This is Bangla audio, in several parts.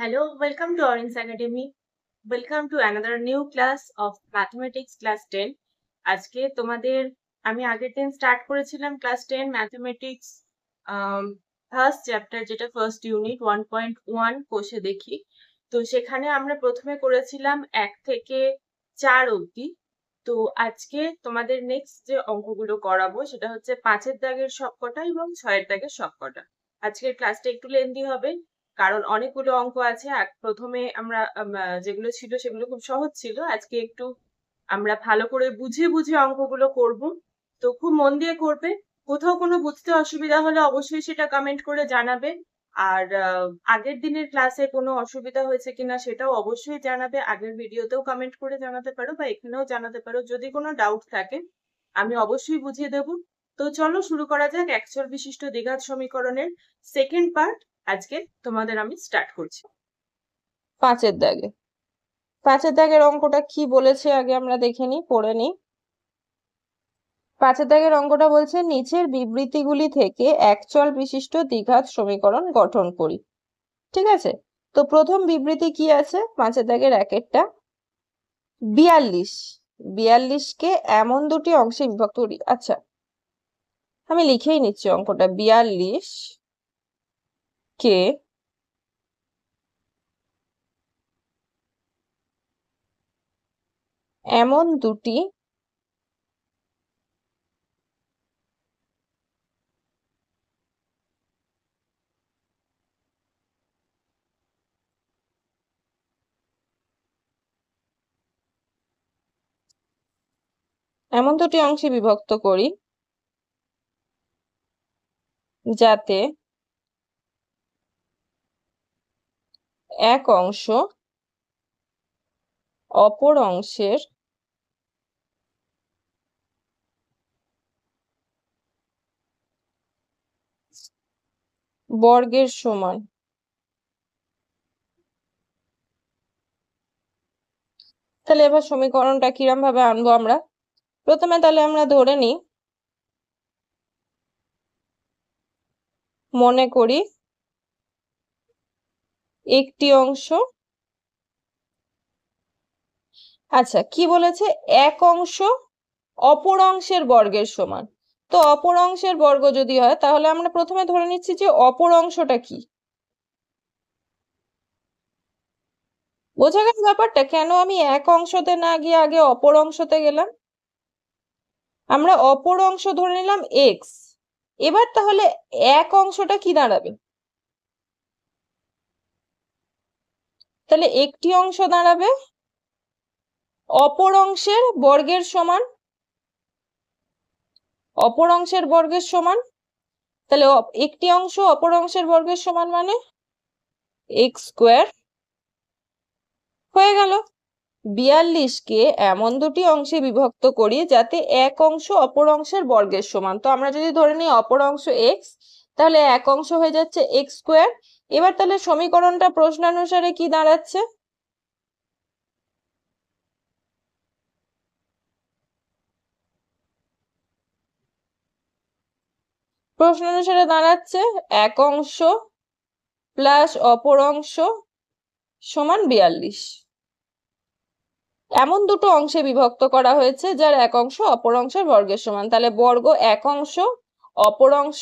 Hello, welcome to Orange Academy. Welcome to another new class of Mathematics class 10. আজকে তোমাদের আমি আগের দিন স্টার্ট করেছিলাম ক্লাস 10 ম্যাথমেটিক্স ফার্স্ট চ্যাপ্টার যেটা ফার্স্ট ইউনিট 1.1 কোষে দেখি। তো সেখানে আমরা প্রথমে করেছিলাম 1 থেকে 4 অবধি। তো আজকে তোমাদের নেক্সট যে অঙ্কগুলো করাবো সেটা হচ্ছে 5 দাগের সবকটা এবং 6 দাগের সবকটা। আজকের ক্লাসটা একটু লেন্দি হবে কারণ অনেকগুলো অঙ্ক আছে। প্রথমে আমরা যেগুলো ছিল সেগুলো খুব সহজ ছিল, আজকে একটু আমরা ভালো করে বুঝে বুঝে অঙ্কগুলো করব। তো খুব মন দিয়ে করবে। কোথাও কোনো বুঝতে অসুবিধা হলে অবশ্যই সেটা কমেন্ট করে জানাবে। আর আগের দিনের ক্লাসে কোনো অসুবিধা হয়েছে কিনা সেটাও অবশ্যই জানাবে। আগের ভিডিওতেও কমেন্ট করে জানাতে পারো বা এখানেও জানাতে পারো। যদি কোনো ডাউট থাকে আমি অবশ্যই বুঝিয়ে দেব। তো চলো শুরু করা যাক একচল বিশিষ্ট দ্বিঘাত সমীকরণের সেকেন্ড পার্ট। আজকে তোমাদের আমি স্টার্ট করছি 5 দাগে। 5 দাগের অঙ্কটা কি বলেছে আগে আমরা দেখে নিই, পড়ে নিই। 5 দাগের অঙ্কটা বলছে নিচের বিবৃতিগুলি থেকে একচল বিশিষ্ট দ্বিঘাত সমীকরণ গঠন করি। ঠিক আছে, তো প্রথম বিবৃতি কি আছে 5 দাগের একেরটা 42 কে এমন দুটি অংশে বিভক্ত করি। আচ্ছা, আমি লিখেই নিচ্ছি অঙ্কটা। 42 কে এমন দুটি অংশে বিভক্ত করি যাতে এক অংশ অপর অংশের বর্গের সমান। তাহলে এবার সমীকরণটা কিরম ভাবে আনবো আমরা? প্রথমে তাহলে আমরা ধরে নিই, মনে করি একটি অংশ, আচ্ছা কি বলেছে, এক অংশ অপর অংশের বর্গের সমান। তো অপর অংশের বর্গ যদি হয় তাহলে আমরা প্রথমে ধরে নিচ্ছি যে অপর অংশটা কি। বোঝা গেল ব্যাপারটা? কেন আমি এক অংশতে না গিয়ে আগে অপর অংশতে গেলাম? আমরা অপর অংশ ধরে নিলাম এক্স। এবার তাহলে এক অংশটা কি দাঁড়াবে? তাহলে একটি অংশ দাঁড়াবে অপর অংশের বর্গের সমান। অপর অংশের বর্গের সমান, তাহলে একটি অংশ অপর অংশের বর্গের সমান মানে এক্স স্কোয়ার। হয়ে গেল। 42কে এমন দুটি অংশে বিভক্ত করি যাতে এক অংশ অপর অংশের বর্গের সমান। তো আমরা যদি ধরে নিই অপর অংশ এক্স, তাহলে এক অংশ হয়ে যাচ্ছে এক্স স্কোয়ার। এবার তাহলে সমীকরণটা প্রশ্নানুসারে কি দাঁড়াচ্ছে? প্রশ্নানুসারে দাঁড়াচ্ছে এক অংশ প্লাস অপর অংশ সমান 42। এমন দুটো অংশে বিভক্ত করা হয়েছে যার এক অংশ অপর অংশের বর্গের সমান। তাহলে বর্গ এক অংশ, অপর অংশ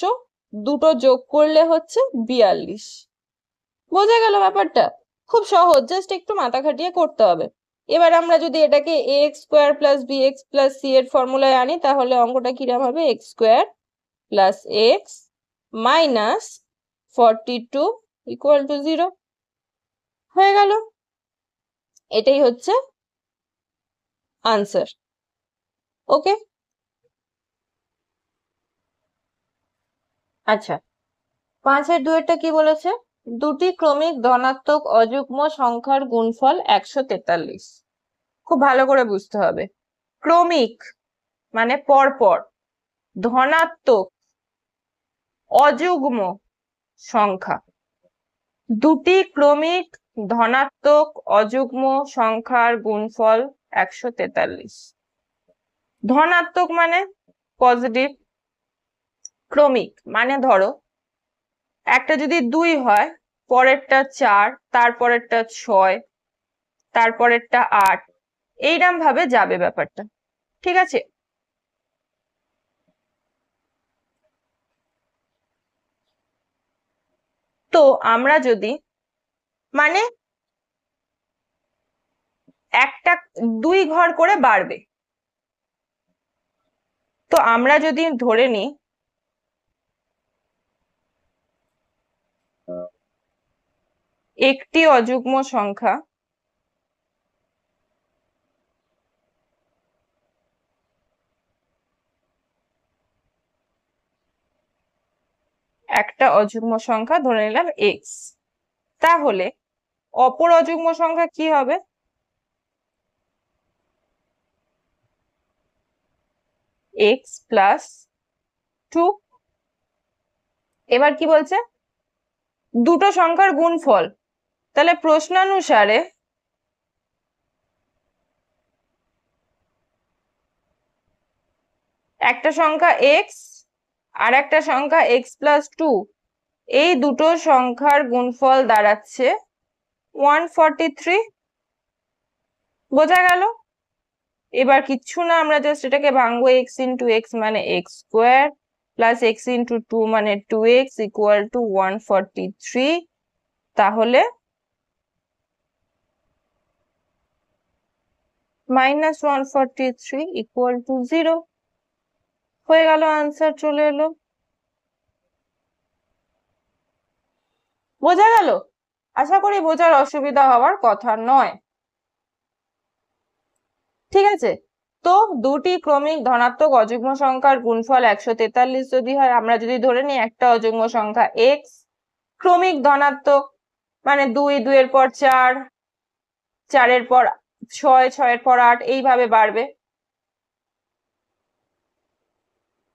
দুটো যোগ করলে হচ্ছে 42। বোঝা গেল ব্যাপারটা? খুব সহজ, জাস্ট একটু মাথা খাটিয়ে করতে হবে। এবার আমরা যদি এটাকে x square plus b x plus c এর ফর্মুলায় আনি তাহলে অঙ্কটা কিরম হবে? X square plus x minus 42 equal to 0। হয়ে গেল। এটাই হচ্ছে আনসার। ওকে, আচ্ছা 5-এর 2-এরটা কি বলেছে? দুটি ক্রমিক ধনাত্মক অযুগ্ম সংখ্যার গুণফল 143। খুব ভালো করে বুঝতে হবে। ক্রমিক মানে পরপর, ধনাত্মক অযুগ্ম সংখ্যা। দুটি ক্রমিক ধনাত্মক অযুগ্ম সংখ্যার গুণফল 143। ধনাত্মক মানে পজিটিভ, ক্রমিক মানে ধরো একটা যদি 2 হয় পরেরটা 4, তারপরেরটা 6, তারপরেরটা 8, এইরকম ভাবে যাবে ব্যাপারটা। ঠিক আছে? তো আমরা যদি মানে একটা 2 ঘর করে বাড়বে, তো আমরা যদি ধরে নিই একটি অযুগ্ম সংখ্যা একটা অযুগ্ম সংখ্যা ধরে নিলাম এক্স, তাহলে অপর অযুগ্ম সংখ্যা কি হবে? X plus 2। এবার কি বলছে? দুটো সংখ্যার গুণফল। তাহলে প্রশ্নানুসারে একটা সংখ্যা এক্স আর একটা সংখ্যা এক্স প্লাস 2, এই দুটো সংখ্যার গুণফল দাঁড়াচ্ছে 143। বোঝা গেল? এবার কিচ্ছু না, আমরা জাস্ট এটাকে ভাঙবো, এক্স ইন্টু এক্স মানে x square plus x into 2 মানে 2x ইকুয়াল টু 143। তাহলে মাইনাস 143 ইকুয়াল টু 0 হয়ে গেল, আনসার চলে এলো। বোঝা গেল? আশা করি বোঝার অসুবিধা হওয়ার কথা নয়। ঠিক আছে? তো দুটি ক্রমিক ধনাত্মক অযুগ্ম সংখ্যার গুণফল 143 যদি হয়, আমরা যদি ধরে নিই একটা অযুগ্ম সংখ্যা এক্স ক্রমিক ধনাত্মক, মানে 2, 2 এর পর 4, 4 এর পর 6, 6 এর পর 8, এইভাবে বাড়বে।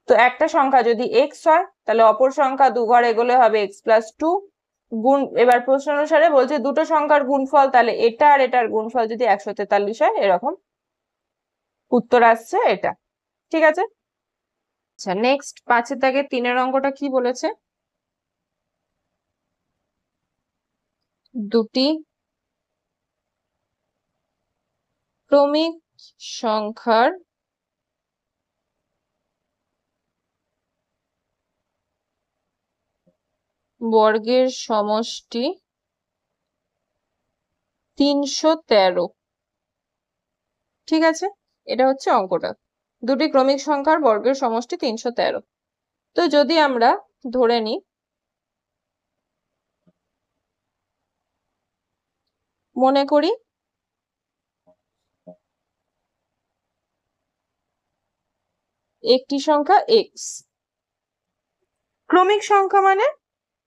তো একটা সংখ্যা যদি এক্স হয়, তাহলে অপর সংখ্যা 2 ঘর এগোলে হবে এক্স প্লাস 2 গুণ। এবার প্রশ্ন অনুসারে বলছে দুটো সংখ্যার গুণফল, তাহলে এটা আর এটার গুণফল যদি 143 হয়, এরকম উত্তর আসছে এটা। ঠিক আছে? আচ্ছা, নেক্সট 5 দাগে 3 অঙ্কটা কি বলেছে? দুটি ক্রমিক সংখ্যার বর্গের সমষ্টি 313। ঠিক আছে? এটা হচ্ছে অঙ্কটা, দুটি ক্রমিক সংখ্যার বর্গের সমষ্টি 313। তো যদি আমরা ধরে নিই, মনে করি একটি সংখ্যা এক্স ক্রমিক সংখ্যা মানে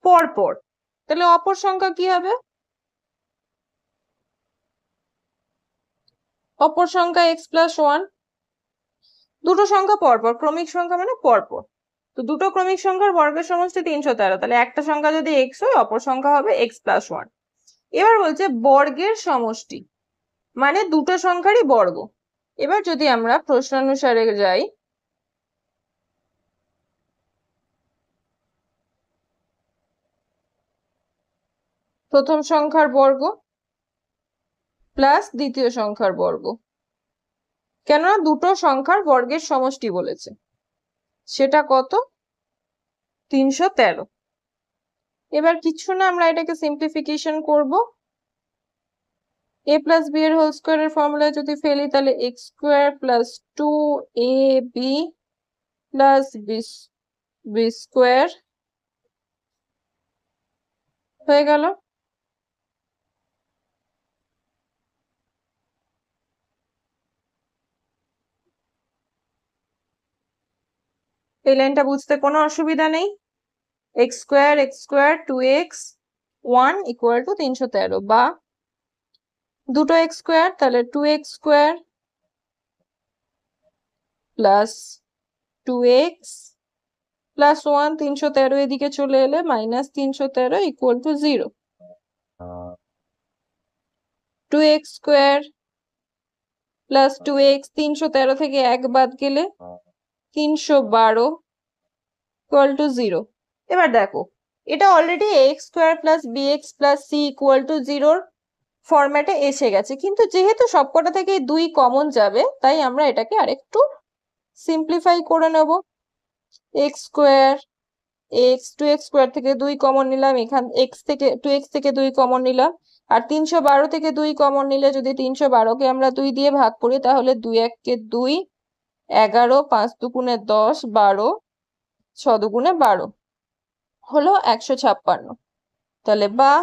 পরপর, তাহলে অপর সংখ্যা কি হবে? অপর সংখ্যা এক্স প্লাস 1। দুটো সংখ্যা পরপর, ক্রমিক সংখ্যা মানে পরপর, তো দুটো ক্রমিক সংখ্যার বর্গের সমষ্টি 313, তাহলে একটা সংখ্যা যদি এক্স হয়, অপর সংখ্যা হবে এক্স প্লাস 1। এবার বলছে বর্গের সমষ্টি মানে দুটো সংখ্যারই বর্গ। এবার যদি আমরা প্রশ্নানুসারে যাই, প্রথম সংখ্যার বর্গ প্লাস দ্বিতীয় সংখ্যার বর্গ, কেননা দুটো সংখ্যার বর্গের সমষ্টি বলেছে, সেটা কত? 313। এবার কিছু না, আমরা এটাকে সিম্পলিফিকেশন করব। a প্লাস বি এর হোল স্কোয়ারের ফর্মুলা যদি ফেলি, তাহলে x square plus 2ab plus b square হয়ে গেল। এই লাইনটা বুঝতে কোনো অসুবিধা নেই। X square 2x 1 equal to 313, বা দুটো এক্স স্কোয়ার, তাহলে 2x square plus 2x plus 1, 313 এদিকে চলে এলে minus 313 equal to 0। 2x square plus 2x, 313 থেকে 1 বাদ গেলে 312 ইকুয়াল টু 0। এবার দেখো, এটা already x square plus b x plus c equal to জিরোর ফরম্যাটে এসে গেছে, কিন্তু যেহেতু সবকটা থেকে 2 কমন যাবে তাই আমরা এটাকে আরেকটু সিম্পলিফাই করে নেব। X square x, 2x square থেকে 2 কমন নিলাম, এখান এক্স থেকে 2x থেকে 2 কমন নিলাম, আর 312 থেকে 2 কমন নিলে যদি 312কে আমরা 2 দিয়ে ভাগ করি তাহলে 2 1 2, 11, 5 দুগুণে 10, 12, 6 দুগুণে 12 হলো 156। তাহলে বা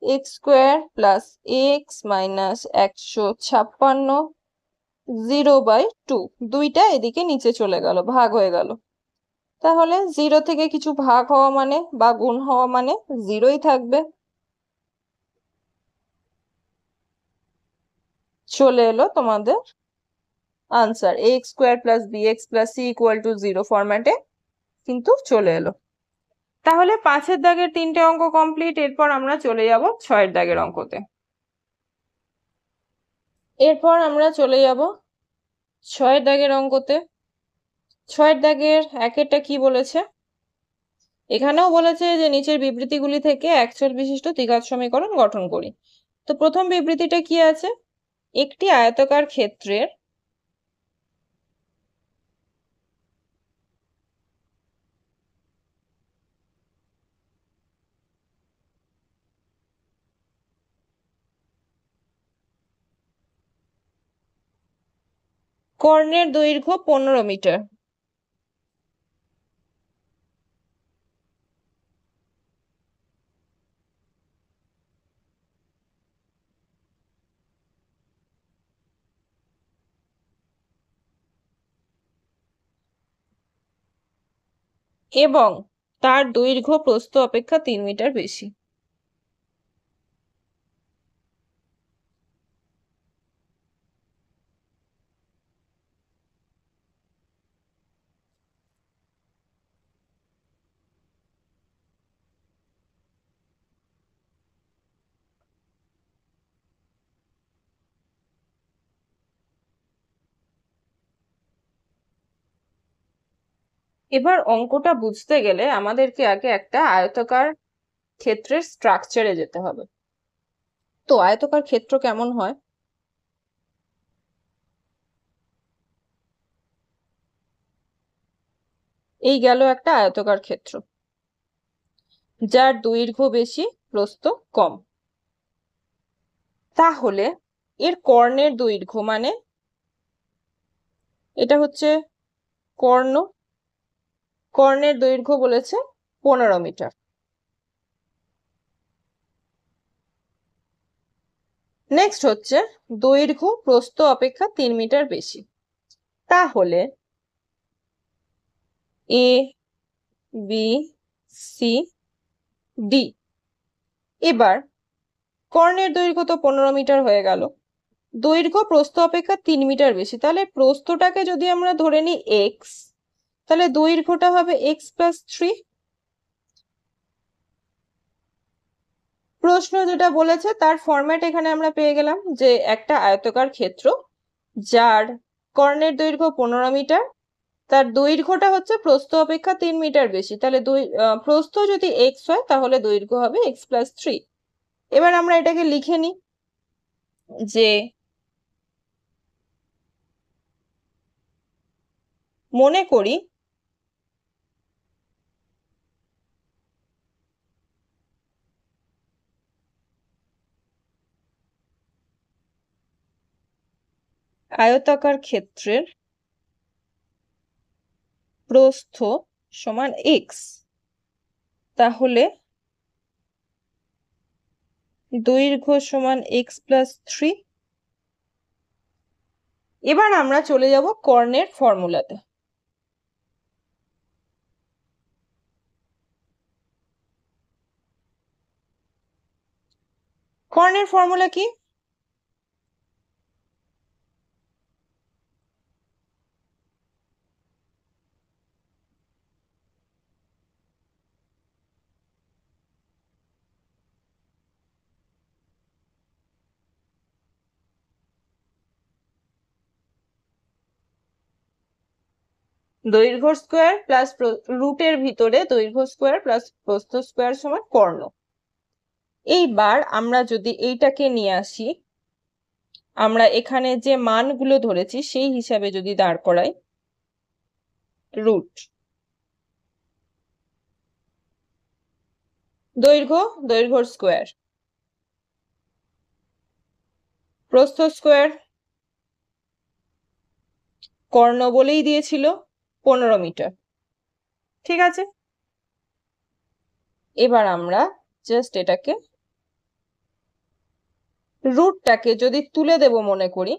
x square plus x minus 156 0/2, দুইটা এদিকে নিচে চলে গেল, ভাগ হয়ে গেল। তাহলে 0 থেকে কিছু ভাগ হওয়া মানে বা গুণ হওয়া মানে 0ই থাকবে। চলে এলো তোমাদের answer, x square plus b x plus c equal to 0 ফরম্যাটে কিন্তু চলে এলো। তাহলে 5-এর দাগের 3টে অঙ্ক কমপ্লিট। এরপর আমরা চলে যাব 6-এর দাগের অঙ্কতে। এরপর আমরা চলে যাব 6-এর দাগের অঙ্কতে। 6-এর দাগের 1-এরটা কি বলেছে? এখানেও বলেছে যে নিচের বিবৃতিগুলি থেকে একচল বিশিষ্ট দ্বিঘাত সমীকরণ গঠন করি। তো প্রথম বিবৃতিটা কি আছে? একটি আয়তাকার ক্ষেত্রের কর্ণের দৈর্ঘ্য 15 মিটার এবং তার দৈর্ঘ্য প্রস্থ অপেক্ষা 3 মিটার বেশি। এবার অঙ্কটা বুঝতে গেলে আমাদেরকে আগে একটা আয়তাকার ক্ষেত্রের স্ট্রাকচারে যেতে হবে। তো আয়তাকার ক্ষেত্র কেমন হয়? এই গেল একটা আয়তাকার ক্ষেত্র যার দৈর্ঘ্য বেশি প্রস্থ কম। তাহলে এর কর্ণের দৈর্ঘ্য মানে এটা হচ্ছে কর্ণ, কর্ণের দৈর্ঘ্য বলেছে 15 মিটার। নেক্সট হচ্ছে দৈর্ঘ্য প্রস্থ অপেক্ষা 3 মিটার বেশি। তাহলে এ বি সি ডি, এবার কর্ণের দৈর্ঘ্য তো 15 মিটার হয়ে গেল, দৈর্ঘ্য প্রস্থ অপেক্ষা 3 মিটার বেশি, তাহলে প্রস্থটাকে যদি আমরা ধরে নিই এক্স, তাহলে দৈর্ঘ্যটা হবে এক্স প্লাস 3। প্রশ্ন যেটা বলেছে তার ফরম্যাট এখানে আমরা পেয়ে গেলাম যে একটা আয়তাকার ক্ষেত্র যার কর্ণের দৈর্ঘ্য 15 মিটার, তার দৈর্ঘ্যটা হচ্ছে প্রস্থ অপেক্ষা 3 মিটার বেশি, তাহলে প্রস্থ যদি এক্স হয় তাহলে দৈর্ঘ্য হবে এক্স প্লাস 3। এবার আমরা এটাকে লিখে নিই যে মনে করি আয়তাকার ক্ষেত্রের প্রস্থ সমান এক্স, তাহলে দৈর্ঘ্য সমান এক্স প্লাস 3। এবার আমরা চলে যাব কর্ণের ফর্মুলাতে। কর্ণের ফর্মুলা কি? দৈর্ঘ্য স্কোয়ার প্লাস রুটের ভিতরে দৈর্ঘ্য স্কোয়ার প্লাস প্রস্থ স্কোয়ার সমান কর্ণ। এইবার আমরা যদি এইটাকে নিয়ে আসি, আমরা এখানে যে মানগুলো ধরেছি সেই হিসাবে যদি দাঁড় করাই, রুট দৈর্ঘ্যর স্কোয়ার, প্রস্থ স্কোয়ার, কর্ণ বলেই দিয়েছিল 15 মিটার। ঠিক আছে, এবার আমরা জাস্ট এটাকে রুটটাকে যদি তুলে দেব মনে করি,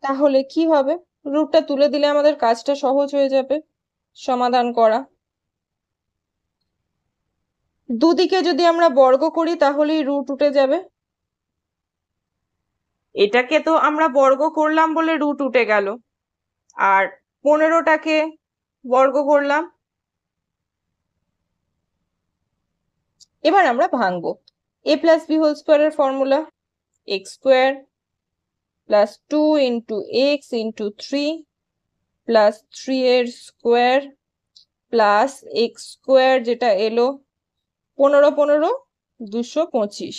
তাহলে কি হবে? রুটটা তুলে দিলে আমাদের কাজটা সহজ হয়ে যাবে সমাধান করা। দুদিকে যদি আমরা বর্গ করি তাহলেই রুট উঠে যাবে। এটাকে তো আমরা বর্গ করলাম বলে রুট উঠে গেল, আর 15টাকে বর্গ করলাম। এবার আমরা ভাঙবো। a প্লাস বি হোল স্কোয়ারের formula x square plus 2 into x into 3 plus 3 এর স্কোয়ার প্লাস এক্স স্কোয়ার যেটা এলো 15 15 225,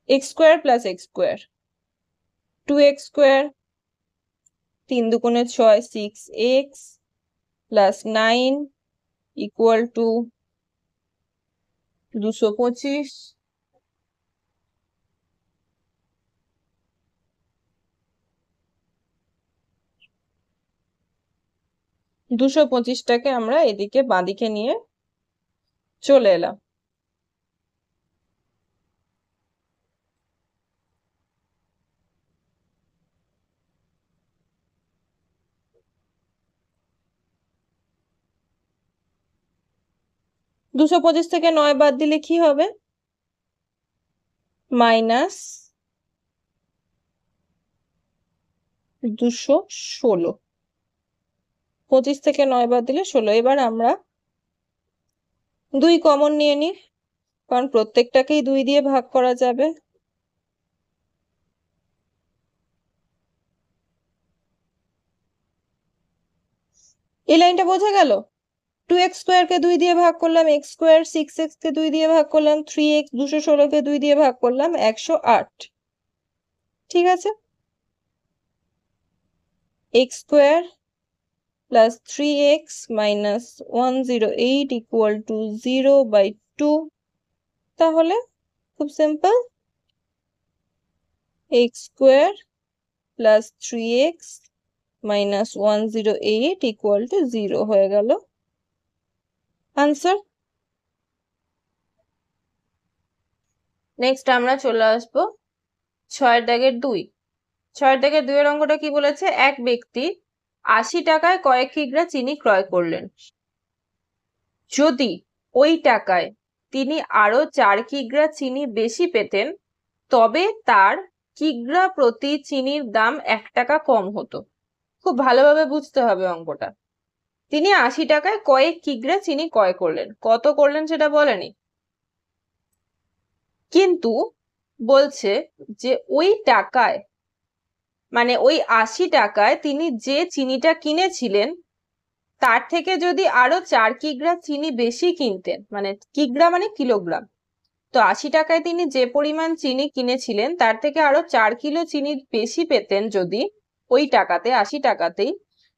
x square plus x square 2x square 3 দুগুণে 6 6x প্লাস 9 ইকুয়াল টু 225। দুশো পঁচিশটাকে আমরা এদিকে বাঁদিকে নিয়ে চলে এলাম। দুশো পঁচিশ থেকে 9 বাদ দিলে কি হবে? মাইনাস 216। 25 থেকে 9 বাদ দিলে 16। এবার আমরা 2 কমন নিয়ে নিই, কারণ প্রত্যেকটাকেই 2 দিয়ে ভাগ করা যাবে। এই লাইনটা বোঝা গেল? 2x স্কোয়ারকে 2 দিয়ে ভাগ করলাম x স্কোয়ার, 6x কে 2 দিয়ে ভাগ করলাম 3x, 216কে 2 দিয়ে ভাগ করলাম 108। ঠিক আছে, x square plus 3x minus 108 equal to 0/2। তাহলে খুব simple, x square plus 3x minus 108 equal to 0 হয়ে গেল আনসার। নেক্সট আমরা চলে আসবো 6 দাগের 2। 6 দাগের 2 এর অঙ্কটা কি বলেছে? এক ব্যক্তি 80 টাকায় কয়েক কিগ্রা চিনি ক্রয় করলেন। যদি ওই টাকায় তিনি আরো 4 কিগ্রা চিনি বেশি পেতেন, তবে তার কিগ্রা প্রতি চিনির দাম 1 টাকা কম হতো। খুব ভালোভাবে বুঝতে হবে অঙ্কটা। তিনি 80 টাকায় কয়েক কিগ্রা চিনি ক্রয় করলেন, কত করলেন সেটা বলেনি, কিন্তু বলছে যে ওই টাকায়, মানে ওই 80 টাকায় তিনি যে চিনিটা কিনেছিলেন তার থেকে যদি আরো 4 কিগ্রা চিনি বেশি কিনতেন, মানে কিগ্রা মানে কিলোগ্রাম, তো 80 টাকায় তিনি যে পরিমাণ চিনি কিনেছিলেন তার থেকে আরো 4 কিলো চিনি বেশি পেতেন যদি ওই টাকাতে, 80 টাকাতেই,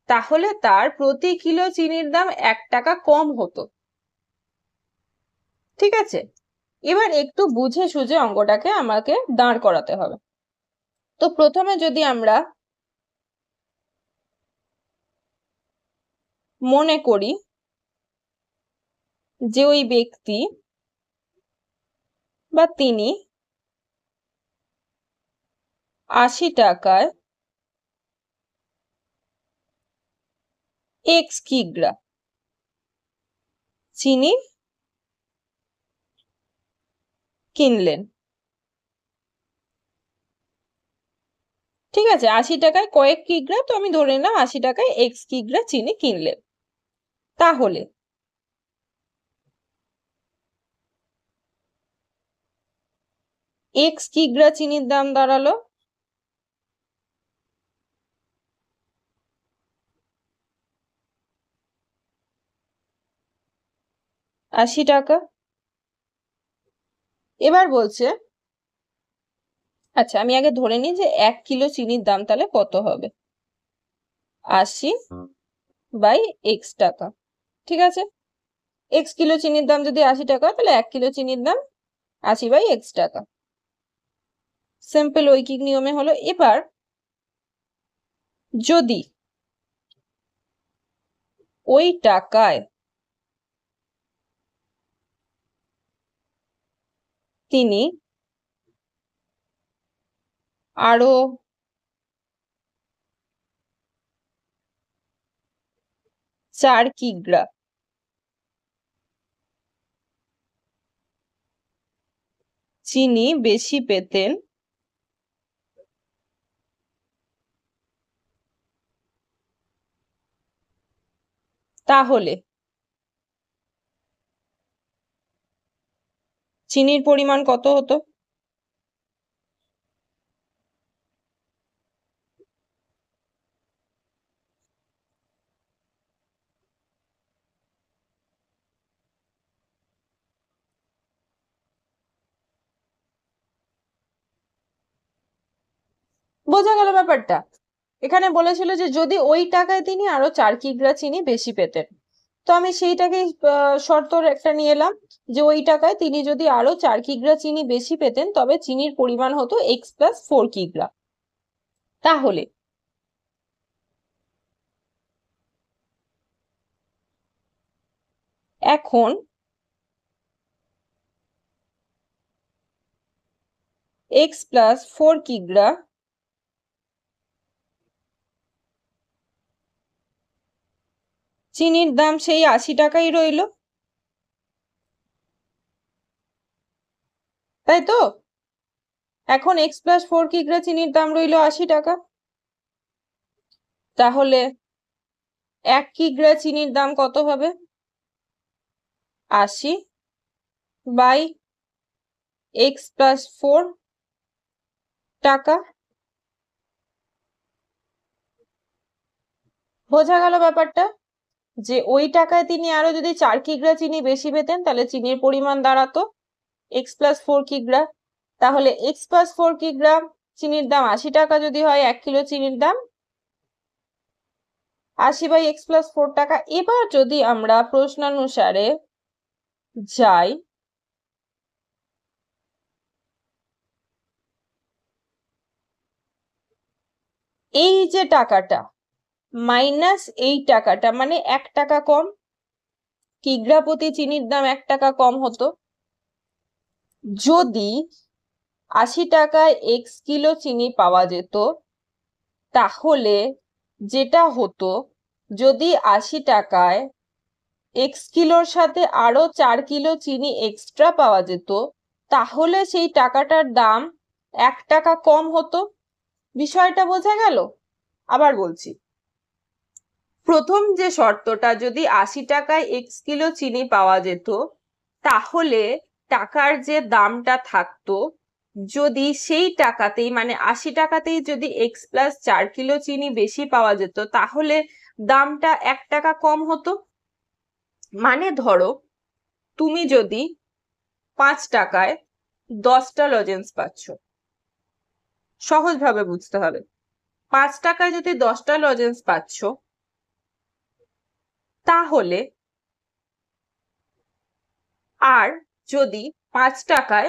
তাহলে তার প্রতি কিলো চিনির দাম 1 টাকা কম হতো। ঠিক আছে, এবার একটু বুঝে সুঝে অঙ্কটাকে আমাকে দাঁড় করাতে হবে। তো প্রথমে যদি আমরা মনে করি যে ওই ব্যক্তি বা তিনি 80 টাকায় x কিগ্রা চিনি কিনলেন। ঠিক আছে, 80 টাকায় কয়েক কিগ্রা, তো আমি ধরে নিলাম 80 টাকায় x কিগ্রা চিনি কিনলেন। তাহলে x কিগ্রা চিনির দাম দাঁড়ালো 80 টাকা। এবার বলছে, আচ্ছা আমি আগে ধরে নিই যে 1 কিলো চিনির দাম তাহলে কত হবে, 80/x টাকা। ঠিক আছে, x কিলো চিনির দাম যদি 80 টাকা, তাহলে 1 কিলো চিনির দাম 80/x টাকা। সিম্পল ঐকিক নিয়মে হলো। এবার যদি ওই টাকায় তিনি আরো 4 কিগ্রা চিনি বেশি পেতেন, তাহলে চিনির পরিমাণ কত হতো? বোঝা গেল ব্যাপারটা? এখানে বলেছিল যে যদি ওই টাকায় তিনি আরো 4 কিগ্রা চিনি বেশি পেতেন, তো আমি সেইটাকেই শর্তর একটা নিয়ে এলাম যে ওই টাকায় তিনি যদি আরো 4 কিগ্রা চিনি বেশি পেতেন, তবে চিনির পরিমাণ হতো x + 4 কিগ্রা। তাহলে এখন x + 4 কিগ্রা চিনির দাম সেই 80 টাকাই রইল, তাই তো? এখন x + 4 কিগ্রা চিনির দাম রইল 80 টাকা। তাহলে 1 কিগ্রা চিনির দাম কত হবে? 80/x + 4 টাকা। বোঝা গেল ব্যাপারটা? যে ওই টাকায় তিনি আরো যদি 4 কিগ্রা চিনি বেশি পেতেন, তাহলে চিনির পরিমাণ দাঁড়াতো x + 4 কিগ্রা। তাহলে x + 4 কিগ্রা চিনির দাম 80 টাকা যদি হয়, 1 কিলো চিনির দাম 80/x + 4 টাকা। এবার যদি আমরা প্রশ্নানুসারে যাই, এই যে টাকাটা মাইনাস এই টাকাটা, মানে 1 টাকা কম, কিগ্রা প্রতি চিনির দাম 1 টাকা কম হতো। যদি 80 টাকায় x কিলো চিনি পাওয়া যেত, তাহলে যেটা হতো, যদি 80 টাকায় x কিলোর সাথে আরো 4 কিলো চিনি এক্সট্রা পাওয়া যেত, তাহলে সেই টাকাটার দাম 1 টাকা কম হতো। বিষয়টা বোঝা গেল? আবার বলছি, প্রথম যে শর্তটা, যদি 80 টাকায় x কিলো চিনি পাওয়া যেত, তাহলে টাকার যে দামটা থাকতো, যদি সেই টাকাতেই মানে 80 টাকাতেই যদি x + 4 কিলো চিনি বেশি পাওয়া যেত, তাহলে দামটা 1 টাকা কম হতো। মানে ধরো তুমি যদি 5 টাকায় 10টা লজেন্স পাচ্ছ, সহজভাবে বুঝতে হবে, 5 টাকায় যদি 10টা লজেন্স পাচ্ছ, তাহলে আর যদি 5 টাকায়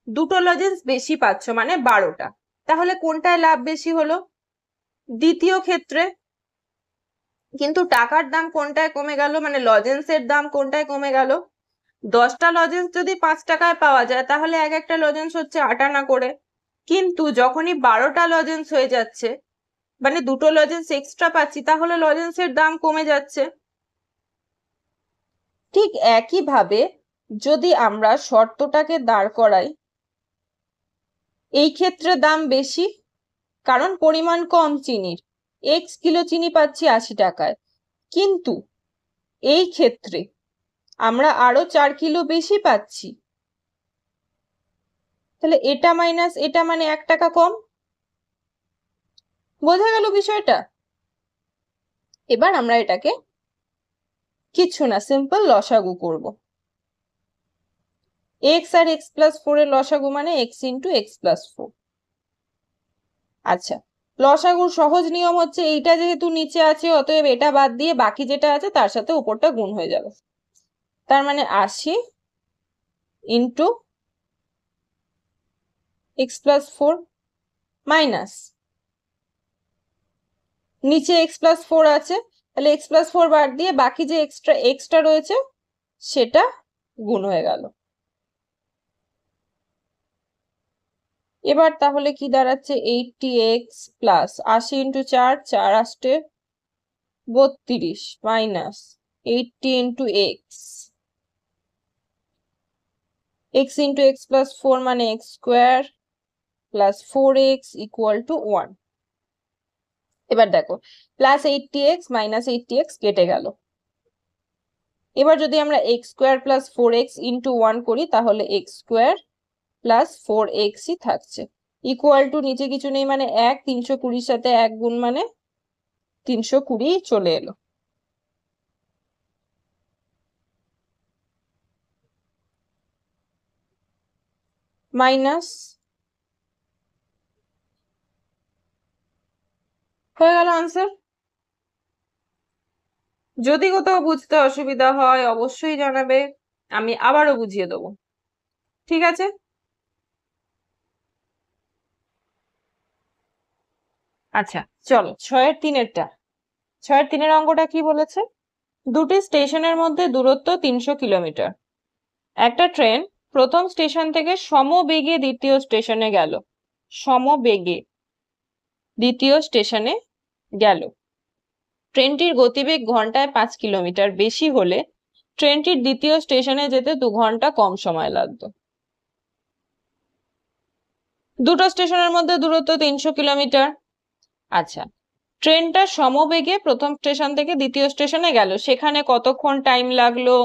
2টো লজেন্স বেশি পাচ্ছ, মানে 12টা, তাহলে কোনটায় লাভ বেশি হলো? দ্বিতীয় ক্ষেত্রে। কিন্তু টাকার দাম কোনটায় কমে গেল, মানে লজেন্সের দাম কোনটায় কমে গেল? 10টা লজেন্স যদি 5 টাকায় পাওয়া যায়, তাহলে এক একটা লজেন্স হচ্ছে 8 আনা করে। কিন্তু যখনই 12টা লজেন্স হয়ে যাচ্ছে, মানে 2টো লজেন্স এক্সট্রা পাচ্ছি, তাহলে লজেন্সের দাম কমে যাচ্ছে। ঠিক একইভাবে যদি আমরা শর্তটাকে দাঁড় করাই, এই ক্ষেত্রে দাম বেশি, কারণ পরিমাণ কম চিনির, x কিলো চিনি পাচ্ছি 80 টাকায়, কিন্তু এই ক্ষেত্রে আমরা আরো 4 কিলো বেশি পাচ্ছি, তাহলে এটা মাইনাস এটা, মানে 1 টাকা কম। বোঝা গেল বিষয়টা? এবার আমরা এটাকে কিছু না, সিম্পল লসাগু করব। এক্স আর এক্স প্লাস ফোর এর লসাগু মানে x into x plus four. আচ্ছা, লসাগুর সহজ নিয়ম হচ্ছে এইটা যেহেতু নিচে আছে অতএব এটা বাদ দিয়ে বাকি যেটা আছে তার সাথে উপরটা গুণ হয়ে যাবে। তার মানে 80 into x plus four minus নিচে এক্স প্লাস ফোর আছে, তাহলে এক্স প্লাস ফোর বাদ দিয়ে বাকি যে এক্সট্রা রয়েছে সেটা গুণ হয়ে গেল। এবার তাহলে কি দাঁড়াচ্ছে, 80x প্লাস 80 ইন্টু 4, 4 আসতে 32 minus 80 into x, x into x plus four মানে x square plus 4x equal to 1। এবার দেখো প্লাস 80x মাইনাস 80x কেটে গেল। এবার যদি আমরা x square plus 4x into 1 করি তাহলে এক্স স্কোয়ার প্লাস 4xই থাকছে ইকুয়াল টু নিচে কিছু নেই মানে 1, 320 সাথে 1 গুণ মানে 320 চলে এলো। মাইনাস হয়ে গেল আনসার। যদি কোথাও বুঝতে অসুবিধা হয় অবশ্যই জানাবে, আমি আবারও বুঝিয়ে দেবো। ঠিক আছে, আচ্ছা চলো 6-3-এরটা। 6-3-এর অঙ্কটা কি বলেছে, দুটি স্টেশনের মধ্যে দূরত্ব 300 কিলোমিটার। একটা ট্রেন প্রথম স্টেশন থেকে সমবেগে দ্বিতীয় স্টেশনে গেল, সমবেগে দ্বিতীয় স্টেশনে গেল। ট্রেনটির গতিবেগ ঘন্টায় 5 কিলোমিটার বেশি হলে ট্রেনটির দ্বিতীয় স্টেশনে যেতে 2 ঘন্টা কম সময় লাগতো। দুটো স্টেশনের মধ্যে দূরত্ব 300 কিলোমিটার। আচ্ছা, ট্রেনটা সমবেগে প্রথম স্টেশন থেকে দ্বিতীয় স্টেশনে গেল, সেখানে কতক্ষণ টাইম লাগলো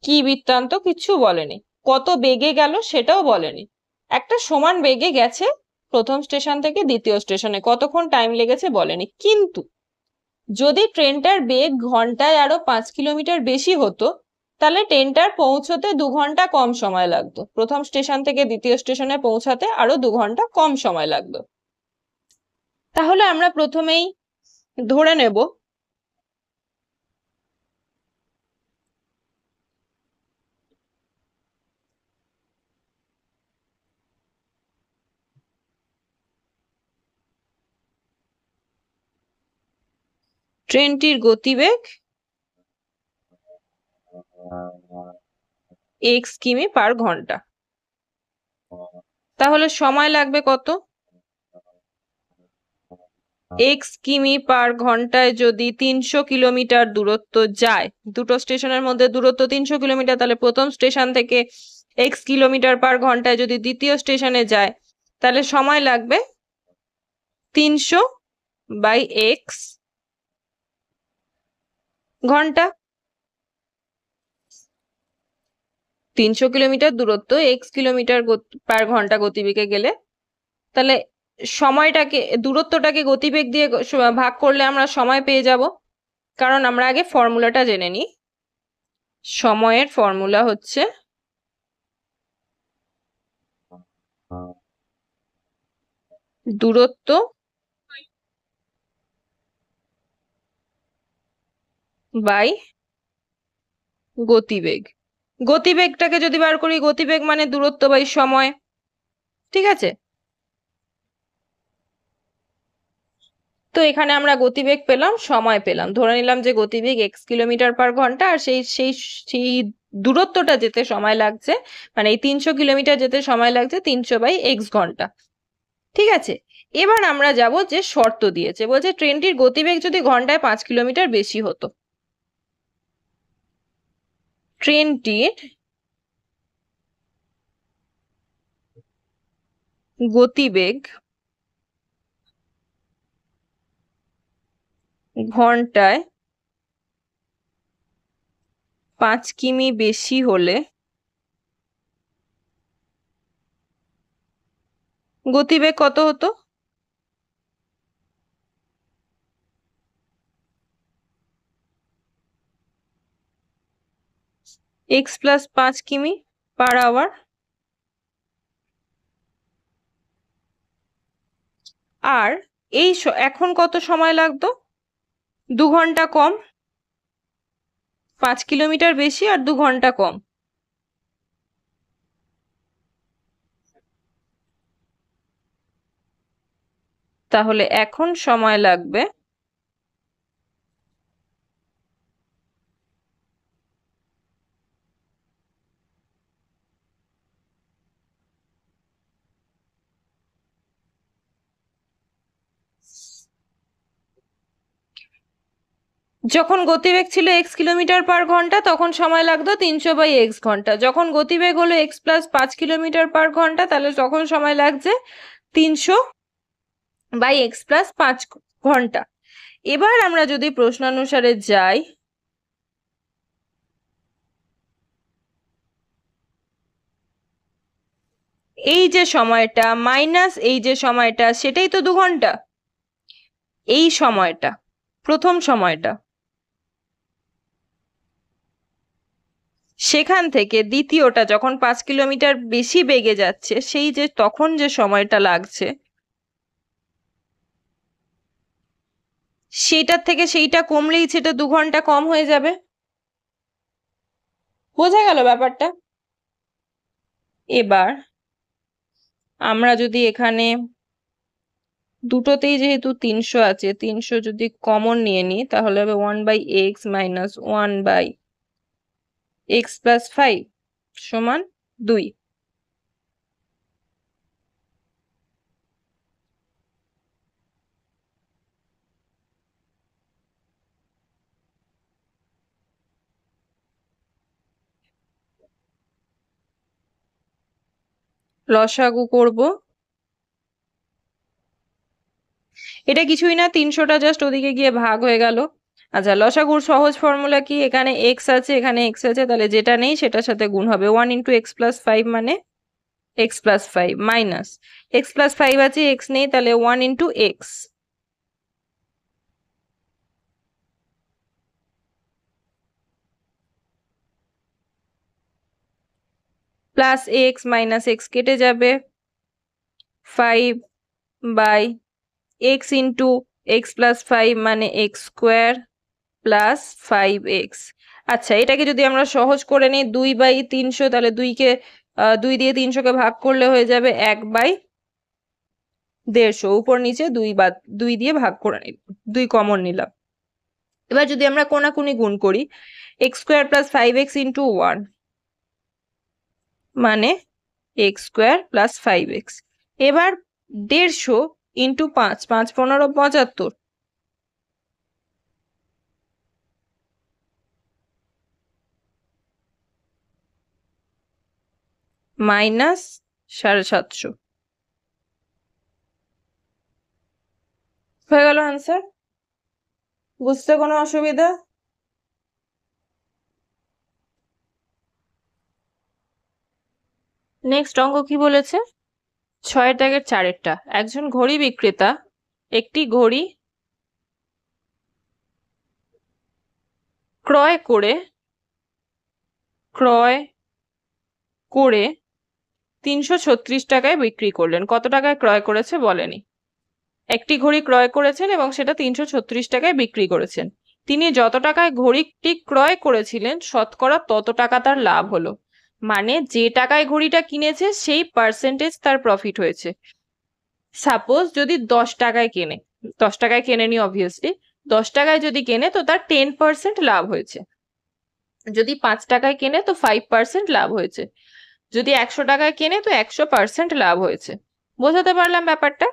কি বৃত্তান্ত কিচ্ছু বলেনি, কত বেগে গেল সেটাও বলেনি। একটা সমান বেগে গেছে প্রথম স্টেশন থেকে দ্বিতীয় স্টেশনে, কতক্ষণ টাইম লেগেছে বলেনি। কিন্তু যদি ট্রেনটার বেগ ঘন্টায় আরো 5 কিলোমিটার বেশি হতো তাহলে ট্রেনটার পৌঁছতে 2 ঘন্টা কম সময় লাগতো, প্রথম স্টেশন থেকে দ্বিতীয় স্টেশনে পৌঁছাতে আরো 2 ঘন্টা কম সময় লাগতো। তাহলে আমরা প্রথমেই ধরে নেব ট্রেনটির গতিবেগ x কিমি পার ঘন্টা। তাহলে সময় লাগবে কত, x কিমি পার ঘন্টায় যদি 300 কিলোমিটার দূরত্ব যায়, দুটো স্টেশনের মধ্যে দূরত্ব 300 কিলোমিটার, তাহলে প্রথম স্টেশন থেকে x কিলোমিটার পার ঘন্টায় যদি দ্বিতীয় স্টেশনে যায় তাহলে সময় লাগবে 300 বাই x ঘন্টা। 300 কিলোমিটার দূরত্ব x কিলোমিটার পার ঘন্টা গতিবেগে গেলে তাহলে সময়টাকে দূরত্বটাকে গতিবেগ দিয়ে ভাগ করলে আমরা সময় পেয়ে যাব। কারণ আমরা আগে ফর্মুলাটা জেনে নিই, সময়ের ফর্মুলা হচ্ছে দূরত্ব বাই গতিবেগ। গতিবেগটাকে যদি বার করি, গতিবেগ মানে দূরত্ব বাই সময়। ঠিক আছে, তো এখানে আমরা গতিবেগ পেলাম, সময় পেলাম, ধরে নিলাম যে গতিবেগ x কিলোমিটার পার ঘন্টা আর সেই সেই সেই দূরত্বটা যেতে সময় লাগছে মানে এই 300 কিলোমিটার যেতে সময় লাগছে 300 বাই x ঘন্টা। ঠিক আছে, এবার আমরা যাব যে শর্ত দিয়েছে, বলছে ট্রেনটির গতিবেগ যদি ঘন্টায় 5 কিলোমিটার বেশি হতো, ট্রেনটির গতিবেগ ঘন্টায় 5 কিমি বেশি হলে গতিবেগ কত হতো, x প্লাস 5 কিমি পার আওয়ার। আর এই এখন কত সময় লাগতো? 2 ঘন্টা কম, 5 কিলোমিটার বেশি আর 2 ঘন্টা কম। তাহলে এখন সময় লাগবে যখন গতিবেগ ছিল x কিলোমিটার পার ঘন্টা তখন সময় লাগতো 300/x ঘন্টা। যখন গতিবেগ হলো x প্লাস 5 কিলোমিটার পার ঘন্টা তাহলে তখন সময় লাগছে 300/x প্লাস 5 ঘন্টা। এবার আমরা যদি প্রশ্নানুসারে যাই, এই যে সময়টা মাইনাস এই যে সময়টা সেটাই তো 2 ঘন্টা। এই সময়টা প্রথম সময়টা, সেখান থেকে দ্বিতীয়টা যখন 5 কিলোমিটার বেশি বেগে যাচ্ছে সেই যে তখন যে সময়টা লাগছে সেটার থেকে সেইটা কমলেই সেটা 2 ঘন্টা কম হয়ে যাবে। বোঝা গেল ব্যাপারটা? এবার আমরা যদি এখানে দুটোতেই যেহেতু 300 আছে, 300 যদি কমন নিয়ে নিই তাহলে হবে 1/x মাইনাস 1/x প্লাস 5 সমান 2। লসাগু করব, এটা কিছুই না, 300টা জাস্ট ওদিকে গিয়ে ভাগ হয়ে গেল। আচ্ছা, লসাগুর সহজ ফর্মুলা কি? এখানে x আছে এখানে x আছে, তাহলে যেটা নেই সেটার সাথে গুণ হবে। 1 × x প্লাস 5 মানে x plus 5 minus x plus 5 আছে x নেই তাহলে 1 × x plus x minus x কেটে যাবে, 5/x × x প্লাস 5 মানে x স্কোয়ার প্লাস 5x। আচ্ছা, এটাকে যদি আমরা সহজ করে নিই 2/300 তাহলে 2 দিয়ে 300কে ভাগ করলে হয়ে যাবে 1/150। উপর নিচে 2 দিয়ে ভাগ করে নিলাম, 2 কমন নিলাম। এবার যদি আমরা কোনাকুনি গুণ করি, x স্কোয়ার প্লাস 5x × 1 মানে x স্কোয়ার প্লাস 5x। এবার 150 × 5, 5 × 15 = 75 মাইনাস 750 হয়ে গেল আনসার। বুঝতে কোনো অসুবিধা? নেক্সট অঙ্ক কি বলেছে? 6 দাগের 4-এরটা। একজন ঘড়ি বিক্রেতা একটি ঘড়ি ক্রয় করে 336 টাকায় বিক্রি করলেন। কত টাকায় ক্রয় করেছে বলেনি। একটি ঘড়ি ক্রয় করেছেন এবং সেটা 336 টাকায় বিক্রি করেছেন। তিনি যত টাকায় ঘড়িটি ক্রয় করেছিলেন শতকরা তত টাকা তার লাভ হলো। মানে যে টাকায় ঘড়িটা কিনেছে সেই পার্সেন্টেজ তার প্রফিট হয়েছে। সাপোজ যদি 10 টাকায় কেনে, 10 টাকায় কেনেনি অবভিয়াসলি, 10 টাকায় যদি কেনে তো তার 10% লাভ হয়েছে। যদি 5 টাকায় কেনে তো 5% লাভ হয়েছে। যদি 100 টাকায় কেনে তো 100% লাভ হয়েছে। বোঝাতে পারলাম ব্যাপারটা?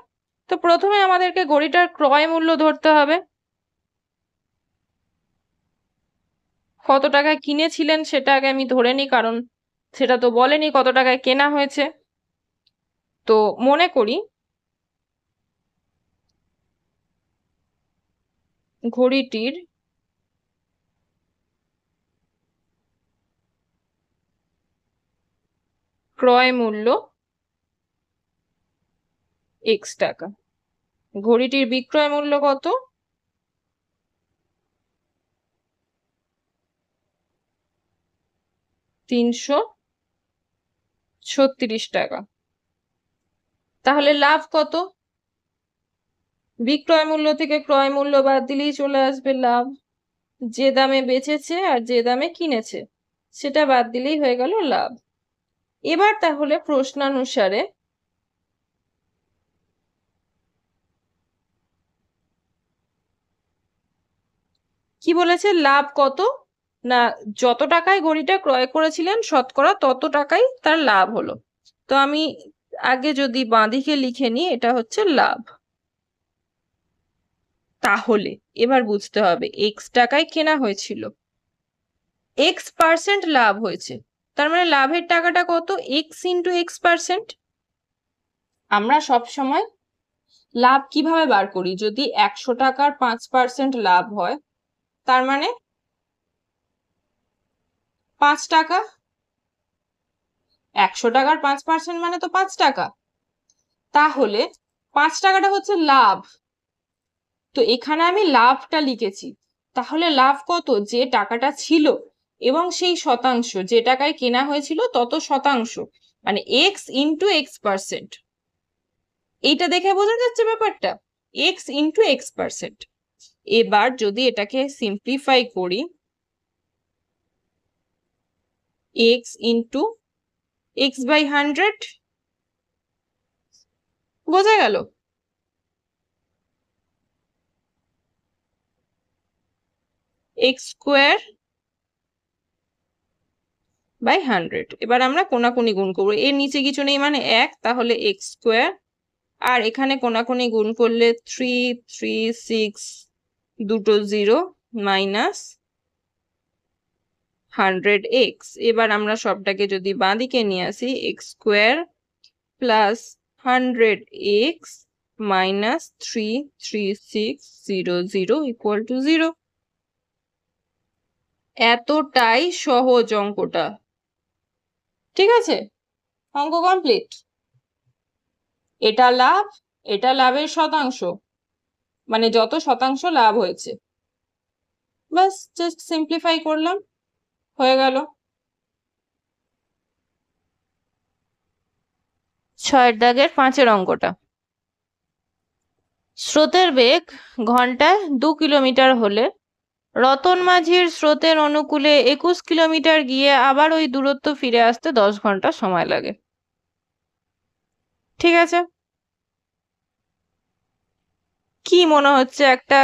তো প্রথমে আমাদেরকে ঘড়িটার ক্রয় মূল্য ধরতে হবে। কত টাকায় কিনেছিলেন সেটা আগে আমি ধরে নিই, কারণ সেটা তো বলেনি কত টাকায় কেনা হয়েছে। তো মনে করি ঘড়িটির ক্রয় মূল্য x টাকা। ঘড়িটির বিক্রয় মূল্য কত? 336 36 টাকা। তাহলে লাভ কত? বিক্রয় মূল্য থেকে ক্রয় মূল্য বাদ দিলেই চলে আসবে লাভ। যে দামে বেচেছে আর যে দামে কিনেছে সেটা বাদ দিলেই হয়ে গেল লাভ। এবার তাহলে প্রশ্নানুসারে কি বলেছে, লাভ কত না, যত টাকায় ঘড়িটা ক্রয় করেছিলেন শতকরা তত টাকাই তার লাভ হলো। তো আমি আগে যদি বাঁদিকে লিখে নিই, এটা হচ্ছে লাভ। তাহলে এবার বুঝতে হবে এক্স টাকায় কেনা হয়েছিল, x% লাভ হয়েছে, তার মানে লাভের টাকাটা কত, এক্স ইন্টু x%। আমরা সব সময় লাভ কিভাবে বার করি, যদি 100 টাকার 5% লাভ হয় তার মানে 5 টাকা, 100 টাকার 5% মানে তো 5 টাকা, তাহলে 5 টাকাটা হচ্ছে লাভ। তো এখানে আমি লাভটা লিখেছি, তাহলে লাভ কত, যে টাকাটা ছিল এবং সেই শতাংশ, যে টাকায় কেনা হয়েছিল তত শতাংশ, মানে x ইন্টু x%। এইটা দেখে বোঝা যাচ্ছে ব্যাপারটা, x ইন্টু x%। এবার যদি এটাকে সিম্পলিফাই করি, x ইন্টু x/100, বোঝা গেল? x²/100। এবার আমরা কোনাকুনি গুণ করবো, এর নিচে কিছু নেই মানে 1, তাহলে x², আর এখানে কোনাকুনি গুণ করলে 3, 3, 6, দুটো 0 মাইনাস 100x। এবার আমরা সবটাকে যদি বাঁদিকে নিয়ে আসি, x² plus 100x minus 33600 equal to 0। এতটাই সহজ অঙ্কটা, ঠিক আছে? অঙ্ক কমপ্লিট। এটা লাভ, এটা লাভের শতাংশ, মানে যত শতাংশ লাভ হয়েছে, বাস জাস্ট সিম্পলিফাই করলাম, হয়ে গেল। 6 দাগের 5 অঙ্কটা, স্রোতের বেগ ঘন্টায় 2 কিলোমিটার হলে রতন মাঝির স্রোতের অনুকূলে 21 কিলোমিটার গিয়ে আবার ওই দূরত্ব ফিরে আসতে 10 ঘন্টা সময় লাগে। ঠিক আছে, কি মনে হচ্ছে, একটা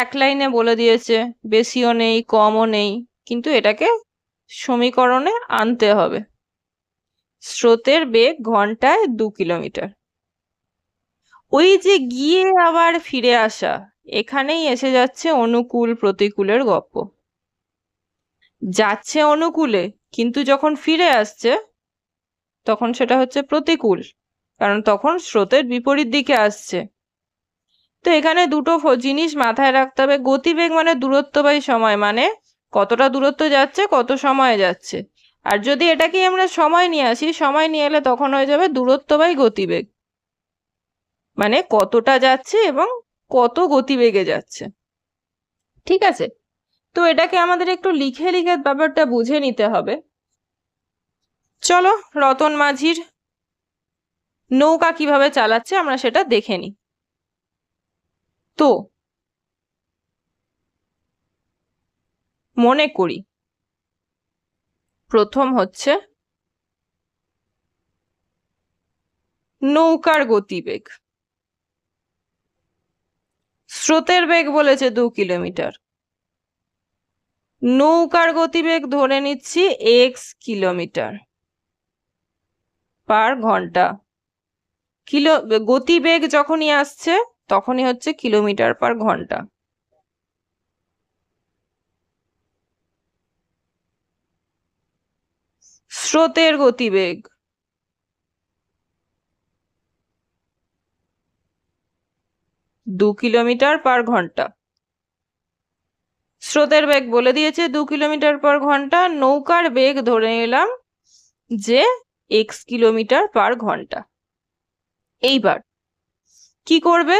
এক লাইনে বলে দিয়েছে, বেশিও নেই কমও নেই, কিন্তু এটাকে সমীকরণে আনতে হবে। স্রোতের বেগ ঘন্টায় 2 কিলোমিটার, ওই যে গিয়ে আবার ফিরে আসা, এখানেই এসে যাচ্ছে অনুকূল প্রতিকূলের গপ্প। যাচ্ছে অনুকূলে, কিন্তু যখন ফিরে আসছে তখন সেটা হচ্ছে প্রতিকূল, কারণ তখন স্রোতের বিপরীত দিকে আসছে। তো এখানে দুটো জিনিস মাথায় রাখতে হবে, গতিবেগ মানে দূরত্ব বাই সময়, মানে কতটা দূরত্ব যাচ্ছে কত সময় যাচ্ছে। আর যদি এটাকে আমরা সময় নিয়ে আসি, সময় নিয়ে এলে তখন হয়ে যাবে দূরত্ব বাই গতিবেগ, মানে কতটা যাচ্ছে এবং কত গতিবেগে যাচ্ছে। ঠিক আছে, তো এটাকে আমাদের একটু লিখে লিখে ব্যাপারটা বুঝে নিতে হবে। চলো রতন মাঝির নৌকা কিভাবে চালাচ্ছে আমরা সেটা দেখে নিই। তো মনে করি প্রথম হচ্ছে নৌকার গতিবেগ, স্রোতের বেগ বলেছে 2 কিলোমিটার, নৌকার গতিবেগ ধরে নিচ্ছি x কিলোমিটার পার ঘন্টা। গতিবেগ যখনই আসছে তখনই হচ্ছে কিলোমিটার পার ঘন্টা। স্রোতের গতিবেগ 2 কিলোমিটার পার ঘন্টা, স্রোতের বেগ বলে দিয়েছে 2 কিলোমিটার পার ঘন্টা, নৌকার বেগ ধরে নিলাম যে x কিলোমিটার পার ঘন্টা। এইবার কি করবে,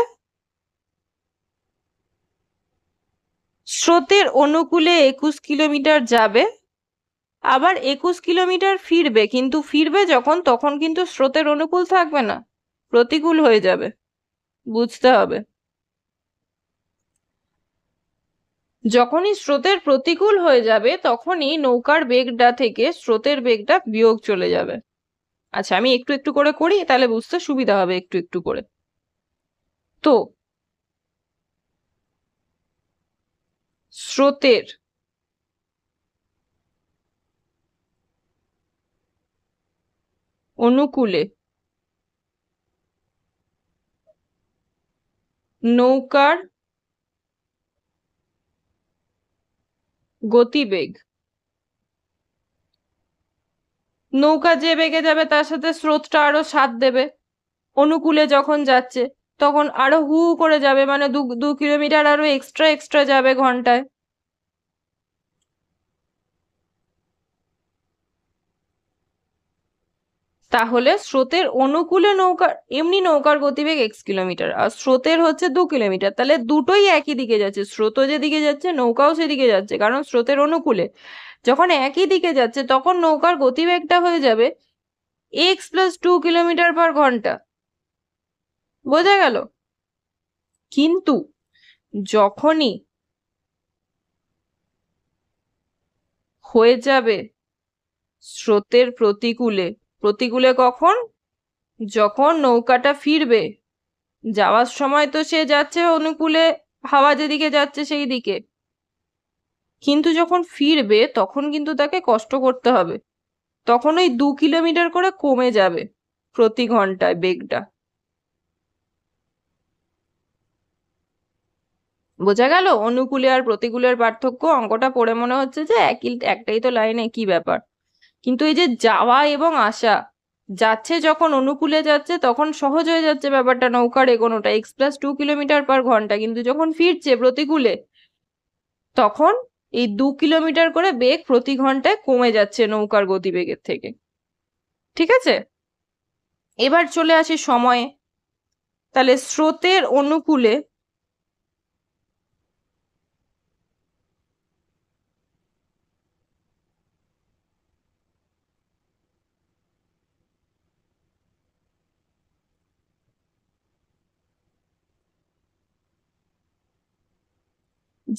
স্রোতের অনুকূলে 21 কিলোমিটার যাবে, আবার 21 কিলোমিটার ফিরবে, কিন্তু ফিরবে যখন, তখন কিন্তু স্রোতের অনুকূল থাকবে না, প্রতিকূল হয়ে যাবে, বুঝতে হবে। যখনই স্রোতের প্রতিকূল হয়ে যাবে তখনই নৌকার বেগটা থেকে স্রোতের বেগটা বিয়োগ চলে যাবে। আচ্ছা, আমি একটু একটু করে করি, তাহলে বুঝতে সুবিধা হবে একটু একটু করে। তো স্রোতের অনুকূলে নৌকার গতিবেগ, নৌকা যে বেগে যাবে তার সাথে স্রোতটা আরো সাথ দেবে। অনুকূলে যখন যাচ্ছে তখন আরো হু হু করে যাবে, মানে 2 কিলোমিটার আরো এক্সট্রা এক্সট্রা যাবে ঘন্টায়। তাহলে স্রোতের অনুকূলে নৌকার, এমনি নৌকার গতিবেগ x কিলোমিটার আর স্রোতের হচ্ছে 2 কিলোমিটার, তাহলে দুটোই একই দিকে যাচ্ছে, স্রোতও যেদিকে যাচ্ছে নৌকাও সেদিকে যাচ্ছে, কারণ স্রোতের অনুকূলে যখন একই দিকে যাচ্ছে তখন নৌকার গতিবেগটা হয়ে যাবে x+2 কিলোমিটার/ঘন্টা। বোঝা গেল? কিন্তু যখনই হয়ে যাবে স্রোতের প্রতিকূলে, প্রতিকূলে কখন? যখন নৌকাটা ফিরবে, যাওয়ার সময় তো সে যাচ্ছে অনুকূলে, হাওয়া যেদিকে যাচ্ছে সেই দিকে, কিন্তু যখন ফিরবে তখন কিন্তু তাকে কষ্ট করতে হবে, তখন ওই 2 কিলোমিটার করে কমে যাবে প্রতি ঘন্টায় বেগটা। বোঝা গেল অনুকূলে আর প্রতিকূলের পার্থক্য? অঙ্কটা পড়ে মনে হচ্ছে যে একটাই তো লাইনে, কি ব্যাপার, কিন্তু এই যে যাওয়া এবং আসা, যাচ্ছে যখন অনুকূলে যাচ্ছে তখন সহজ হয়ে যাচ্ছে ব্যাপারটা, নৌকার এগোনোটা x+2 কিলোমিটার/ঘন্টা, কিন্তু যখন ফিরছে প্রতিকূলে তখন এই 2 কিলোমিটার করে বেগ প্রতি ঘন্টায় কমে যাচ্ছে নৌকার গতিবেগের থেকে। ঠিক আছে, এবার চলে আসি সময়ে। তাহলে স্রোতের অনুকূলে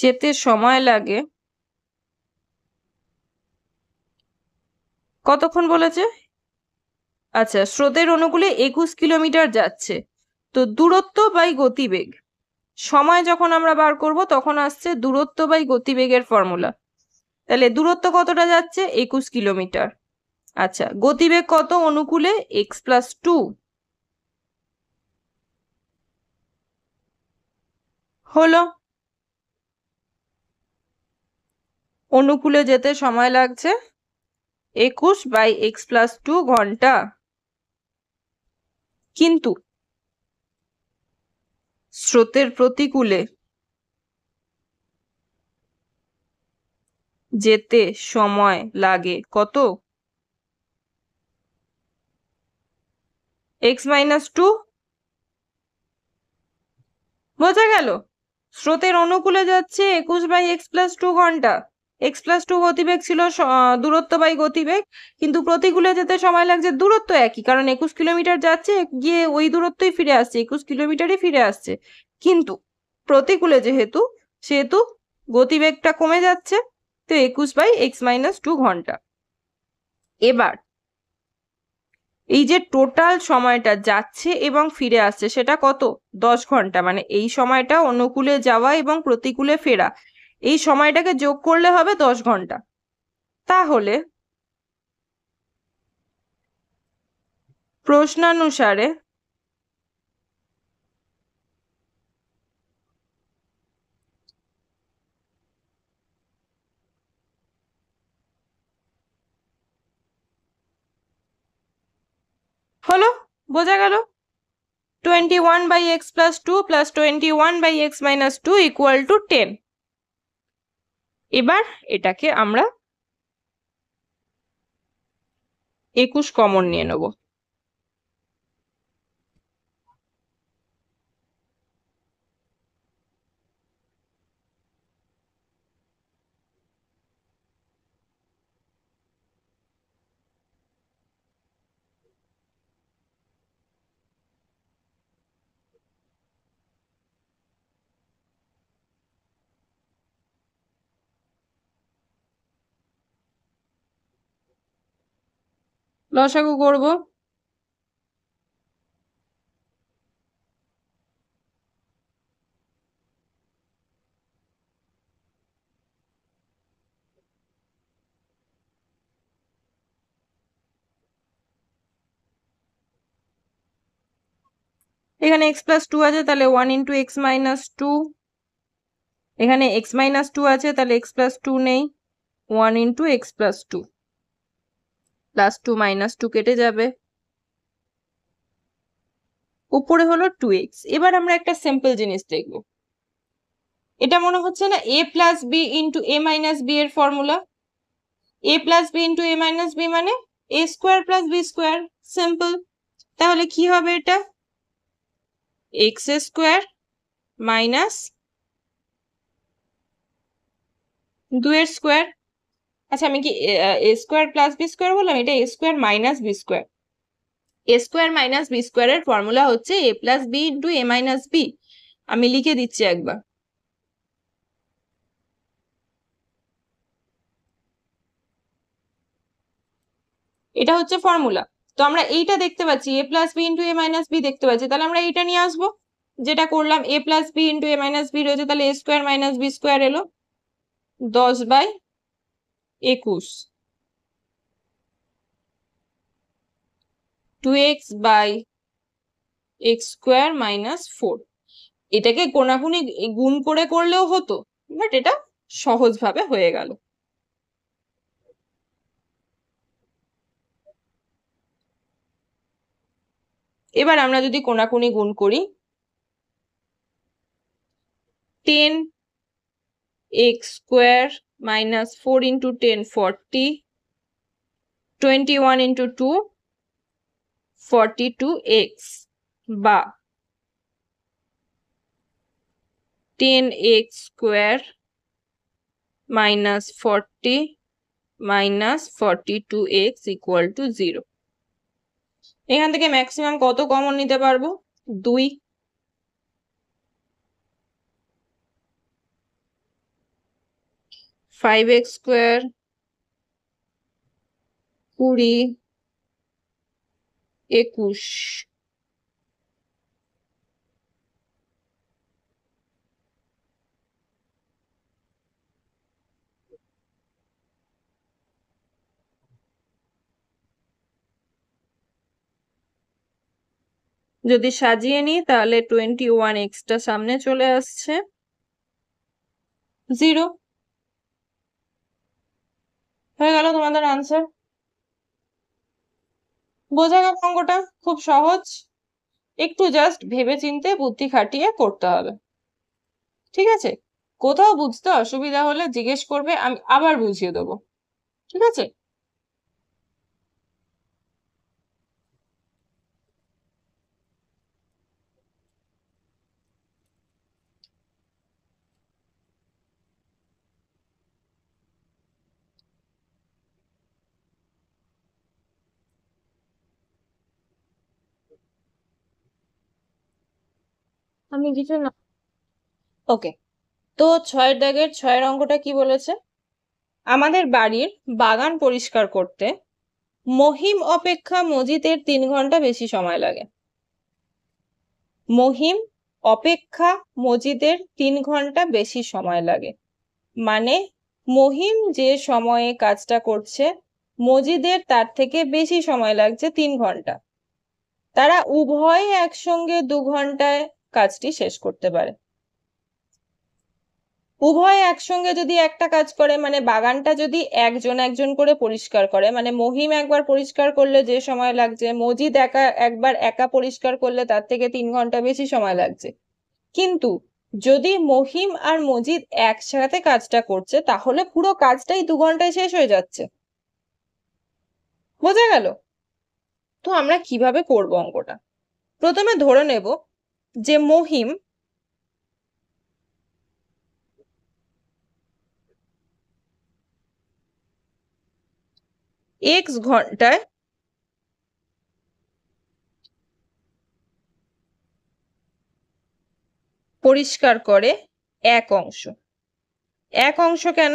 যেতে সময় লাগে কতক্ষণ বলেছে? আচ্ছা, স্রোতের অনুকূলে 21 কিলোমিটার যাচ্ছে, তো দূরত্ব বাই গতিবেগ, সময় যখন আমরা বার করব তখন আসছে দূরত্ব বাই গতিবেগের ফর্মুলা। তাহলে দূরত্ব কতটা যাচ্ছে? 21 কিলোমিটার। আচ্ছা, গতিবেগ কত অনুকূলে? x+2 হলো। অনুকূলে যেতে সময় লাগছে 21/x+2 ঘন্টা, কিন্তু স্রোতের প্রতিকূলে যেতে সময় লাগে কত? x-2। বোঝা গেল? স্রোতের অনুকূলে যাচ্ছে 21/x+2 ঘন্টা, x+2 গতিবেগ ছিল, দূরত্ব বাই গতিবেগ, কিন্তু প্রতিকূলে যেতে সময় লাগছে, দূরত্ব একই, কারণ 21 কিলোমিটার যাচ্ছে, গিয়ে ওই দূরত্বই ফিরে আসছে, 21 কিলোমিটারই ফিরে আসছে, কিন্তু প্রতিকূলে যেহেতু, সেহেতু গতিবেগটা কমে যাচ্ছে, তো 21/x-2 ঘন্টা। এবার এই যে টোটাল সময়টা যাচ্ছে এবং ফিরে আসছে সেটা কত? 10 ঘন্টা, মানে এই সময়টা অনুকূলে যাওয়া এবং প্রতিকূলে ফেরা, এই সময়টাকে যোগ করলে হবে 10 ঘন্টা। তাহলে প্রশ্নানুসারে হলো। বোঝা গেল? 21/x+2 + 21/x-2 = 10। এবার এটাকে আমরা 21 কমন নিয়ে নেব। লসাগু করব। এখানে x প্লাস টু আছে, তাহলে 1 ইন্টু এক্স মাইনাস টু। এখানে x মাইনাস টু আছে, তাহলে x প্লাস টু নেই, 1 into x plus two. Plus two minus two কেটে যাবে, উপরে হলো 2x। এবার আমরা একটা সিম্পল জিনিস দেখব। এটা মনে হচ্ছে না a plus b into a minus b এর formula? a plus b into a minus b মানে a square plus b square. Simple. তাহলে কি হবে এটা? এক্স স্কোয়ার মাইনাস 2 এর স্কোয়ার। আচ্ছা, আমি কি এ স্কোয়ার প্লাস বি স্কোয়ার বললাম? এটা এ স্কোয়ার মাইনাস বি স্কোয়ার। এ স্কোয়ার মাইনাস বি স্কোয়ারের ফর্মুলা হচ্ছে এ প্লাস বি ইন্টু এ মাইনাস বি। আমি লিখে দিচ্ছি একবার। এটা হচ্ছে ফর্মুলা। তো আমরা এইটা দেখতে পাচ্ছি, এ প্লাস বি ইন্টু এ মাইনাস বি দেখতে পাচ্ছি, তাহলে আমরা এইটা নিয়ে আসবো। যেটা করলাম, এ প্লাস বি ইন্টু এ মাইনাস বি রয়েছে, তাহলে এ স্কোয়ার মাইনাস বি স্কোয়ার এলো 10/21। 2x by x square minus 4। এটাকে কোনাকুনি গুণ করে করলেও হতো, বাট এটা সহজভাবে হয়ে গেল। এবার আমরা যদি কোনাকুনি গুণ করি, 10x square minus 4 into 10 40, 21 into 2 42x, বা 10x square minus 40 minus 42x equal to 0। এখান থেকে ম্যাক্সিমাম কত কমন নিতে পারবো? 2। 5x square 20 21। যদি সাজিয়ে নিই তাহলে 21x টা সামনে চলে আসছে, 0 হয়ে গেল তোমাদের আনসার। বোঝা গেল অঙ্কটা? খুব সহজ। একটু জাস্ট ভেবে চিন্তে বুদ্ধি খাটিয়ে করতে হবে। ঠিক আছে? কোথাও বুঝতে অসুবিধা হলে জিজ্ঞেস করবে, আমি আবার বুঝিয়ে দেবো। ঠিক আছে? আমি কিছু না। ওকে, তো 6 দাগের 6 অঙ্কটা কি বলেছে? আমাদের বাড়ির বাগান পরিষ্কার করতে মহিম অপেক্ষা মজিদের 3 ঘন্টা বেশি সময় লাগে। মহিম অপেক্ষা মজিদের 3 ঘন্টা বেশি সময় লাগে, মানে মহিম যে সময়ে কাজটা করছে মজিদের তার থেকে বেশি সময় লাগছে 3 ঘন্টা। তারা উভয়ে একসঙ্গে 2 ঘন্টায় কাজটি শেষ করতে পারে। উভয় একসঙ্গে যদি একটা কাজ করে, মানে বাগানটা যদি একজন একজন করে পরিষ্কার করে, মানে মহিম একবার পরিষ্কার করলে যে সময় লাগছে, মজিদ একবার একা পরিষ্কার করলে তার থেকে 3 ঘন্টা বেশি সময় লাগছে। কিন্তু যদি মহিম আর মজিদ একসাথে কাজটা করছে তাহলে পুরো কাজটাই 2 ঘন্টায় শেষ হয়ে যাচ্ছে। বোঝা গেল? তো আমরা কিভাবে করব অঙ্কটা? প্রথমে ধরে নেব যে মহিম x ঘন্টায় পরিষ্কার করে 1 অংশ। 1 অংশ কেন?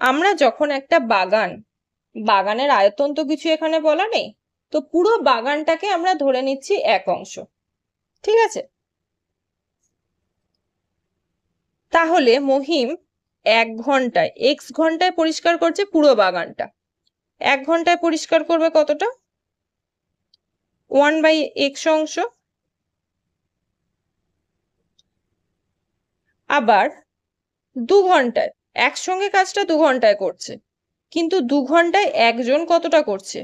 আমরা যখন একটা বাগান বাগানের আয়তন তো কিছু এখানে বলা নেই, তো পুরো বাগানটাকে আমরা ধরে নিচ্ছি 1 অংশ। ঠিক আছে, তাহলে মহিম 1 ঘন্টায় ঘন্টায় পরিষ্কার করছে পুরো বাগানটা। 1 ঘন্টায় পরিষ্কার করবে কতটা? 1/x অংশ। আবার 2 ঘন্টায়, একসঙ্গে কাজটা 2 ঘন্টায় করছে, কিন্তু 2 ঘন্টায় একজন কতটা করছে?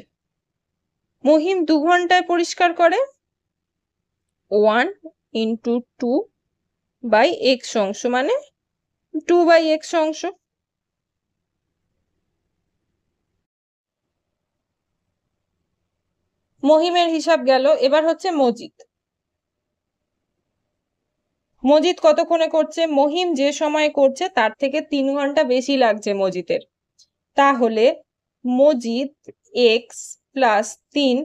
মহিম 2 ঘন্টায় পরিষ্কার করে 1 × 2/x অংশ, মানে 2/x অংশ। মহিমের হিসাব গেল। এবার হচ্ছে মজিদ। মজিদ কতক্ষণে করছে? মহিম যে সময় করছে তার থেকে 3 ঘন্টা বেশি লাগছে মজিদের। তাহলে মজিদ x + 3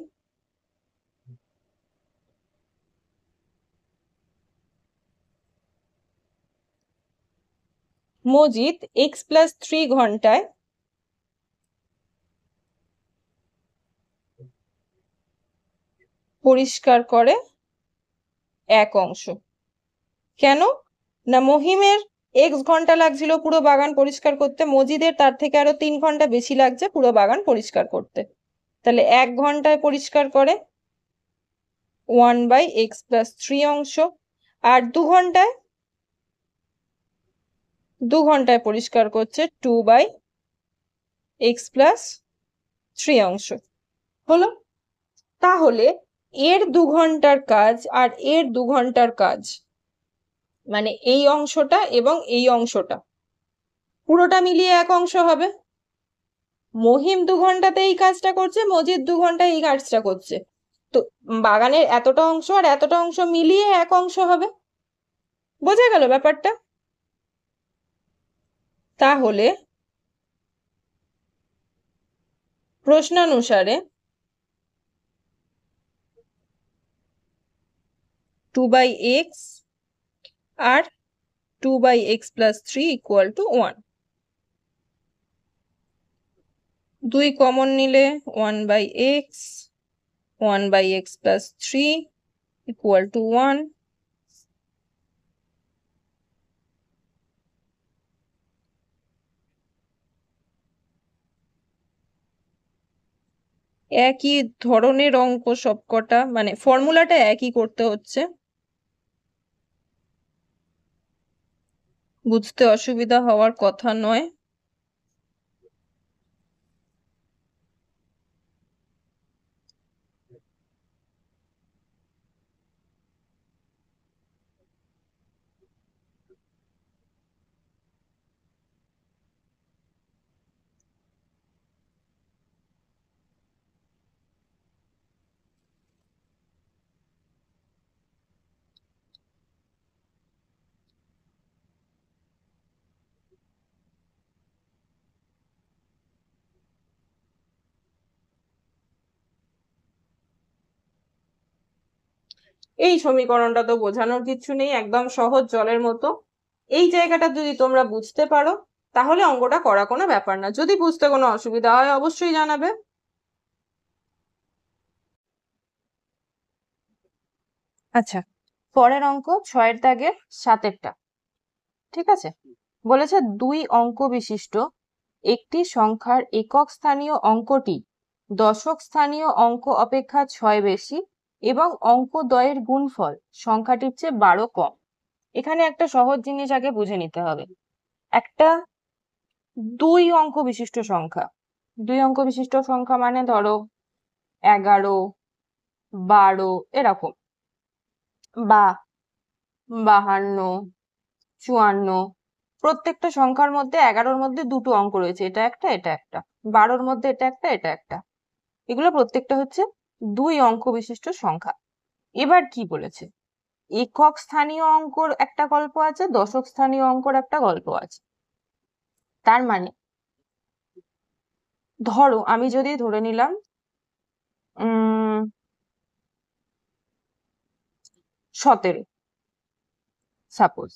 মজিদ x + 3 ঘন্টায় পরিষ্কার করে 1 অংশ। কেন না, মহিমের x ঘন্টা লাগছিল পুরো বাগান পরিষ্কার করতে, মজিদের তার থেকে আরো 3 ঘন্টা বেশি লাগছে পুরো বাগান পরিষ্কার করতে। তাহলে 1 ঘন্টায় পরিষ্কার করে 1/x + 3 অংশ, আর 2 ঘন্টায় পরিষ্কার করছে 2/x + 3 অংশ। হলো? তাহলে এর 2 ঘন্টার কাজ আর এর 2 ঘন্টার কাজ, মানে এই অংশটা এবং এই অংশটা পুরোটা মিলিয়ে 1 অংশ হবে। মহিম 2 ঘন্টাতে এই কাজটা করছে, মজিদ 2 ঘন্টায় এই কাজটা করছে, তো বাগানের এতটা অংশ আর এতটা অংশ মিলিয়ে 1 অংশ হবে। বোঝা গেল ব্যাপারটা? তাহলে প্রশ্নানুসারে 2/x আর 2/x + 3 = 1। 2 কমন নিলে 1/x, 1/x + 3 = 1। একই ধরনের অঙ্ক সবকটা, মানে ফর্মুলাটা একই করতে হচ্ছে, বুঝতে অসুবিধা হওয়ার কথা নয়। এই সমীকরণটা তো বোঝানোর কিছু নেই, একদম সহজ জলের মতো। এই জায়গাটা যদি তোমরা বুঝতে পারো তাহলে অঙ্কটা করা কোনো ব্যাপার না। যদি বুঝতে কোনো অসুবিধা হয় অবশ্যই জানাবে। আচ্ছা, পরের অঙ্ক 6 দাগের 7-এরটা। ঠিক আছে, বলেছে 2 অঙ্ক বিশিষ্ট একটি সংখ্যার একক স্থানীয় অঙ্কটি দশক স্থানীয় অঙ্ক অপেক্ষা 6 বেশি এবং অঙ্ক দ্বয়ের গুণফল সংখ্যাটির চেয়ে 12 কম। এখানে একটা সহজ জিনিস আগে বুঝে নিতে হবে। একটা 2 অঙ্ক বিশিষ্ট সংখ্যা, 2 অঙ্ক বিশিষ্ট সংখ্যা মানে ধরো 11, 12 এরকম, বা 52, 54। প্রত্যেকটা সংখ্যার মধ্যে 11-র মধ্যে 2টো অঙ্ক রয়েছে, এটা একটা এটা একটা, 12-র মধ্যে এটা একটা এটা একটা। এগুলো প্রত্যেকটা হচ্ছে 2 অঙ্ক বিশিষ্ট সংখ্যা। এবার কি বলেছে, একক স্থানীয় অঙ্কর একটা গল্প আছে, দশক স্থানীয় অঙ্কর একটা গল্প আছে। তার মানে ধরো আমি যদি ধরে নিলাম 17, সাপোজ,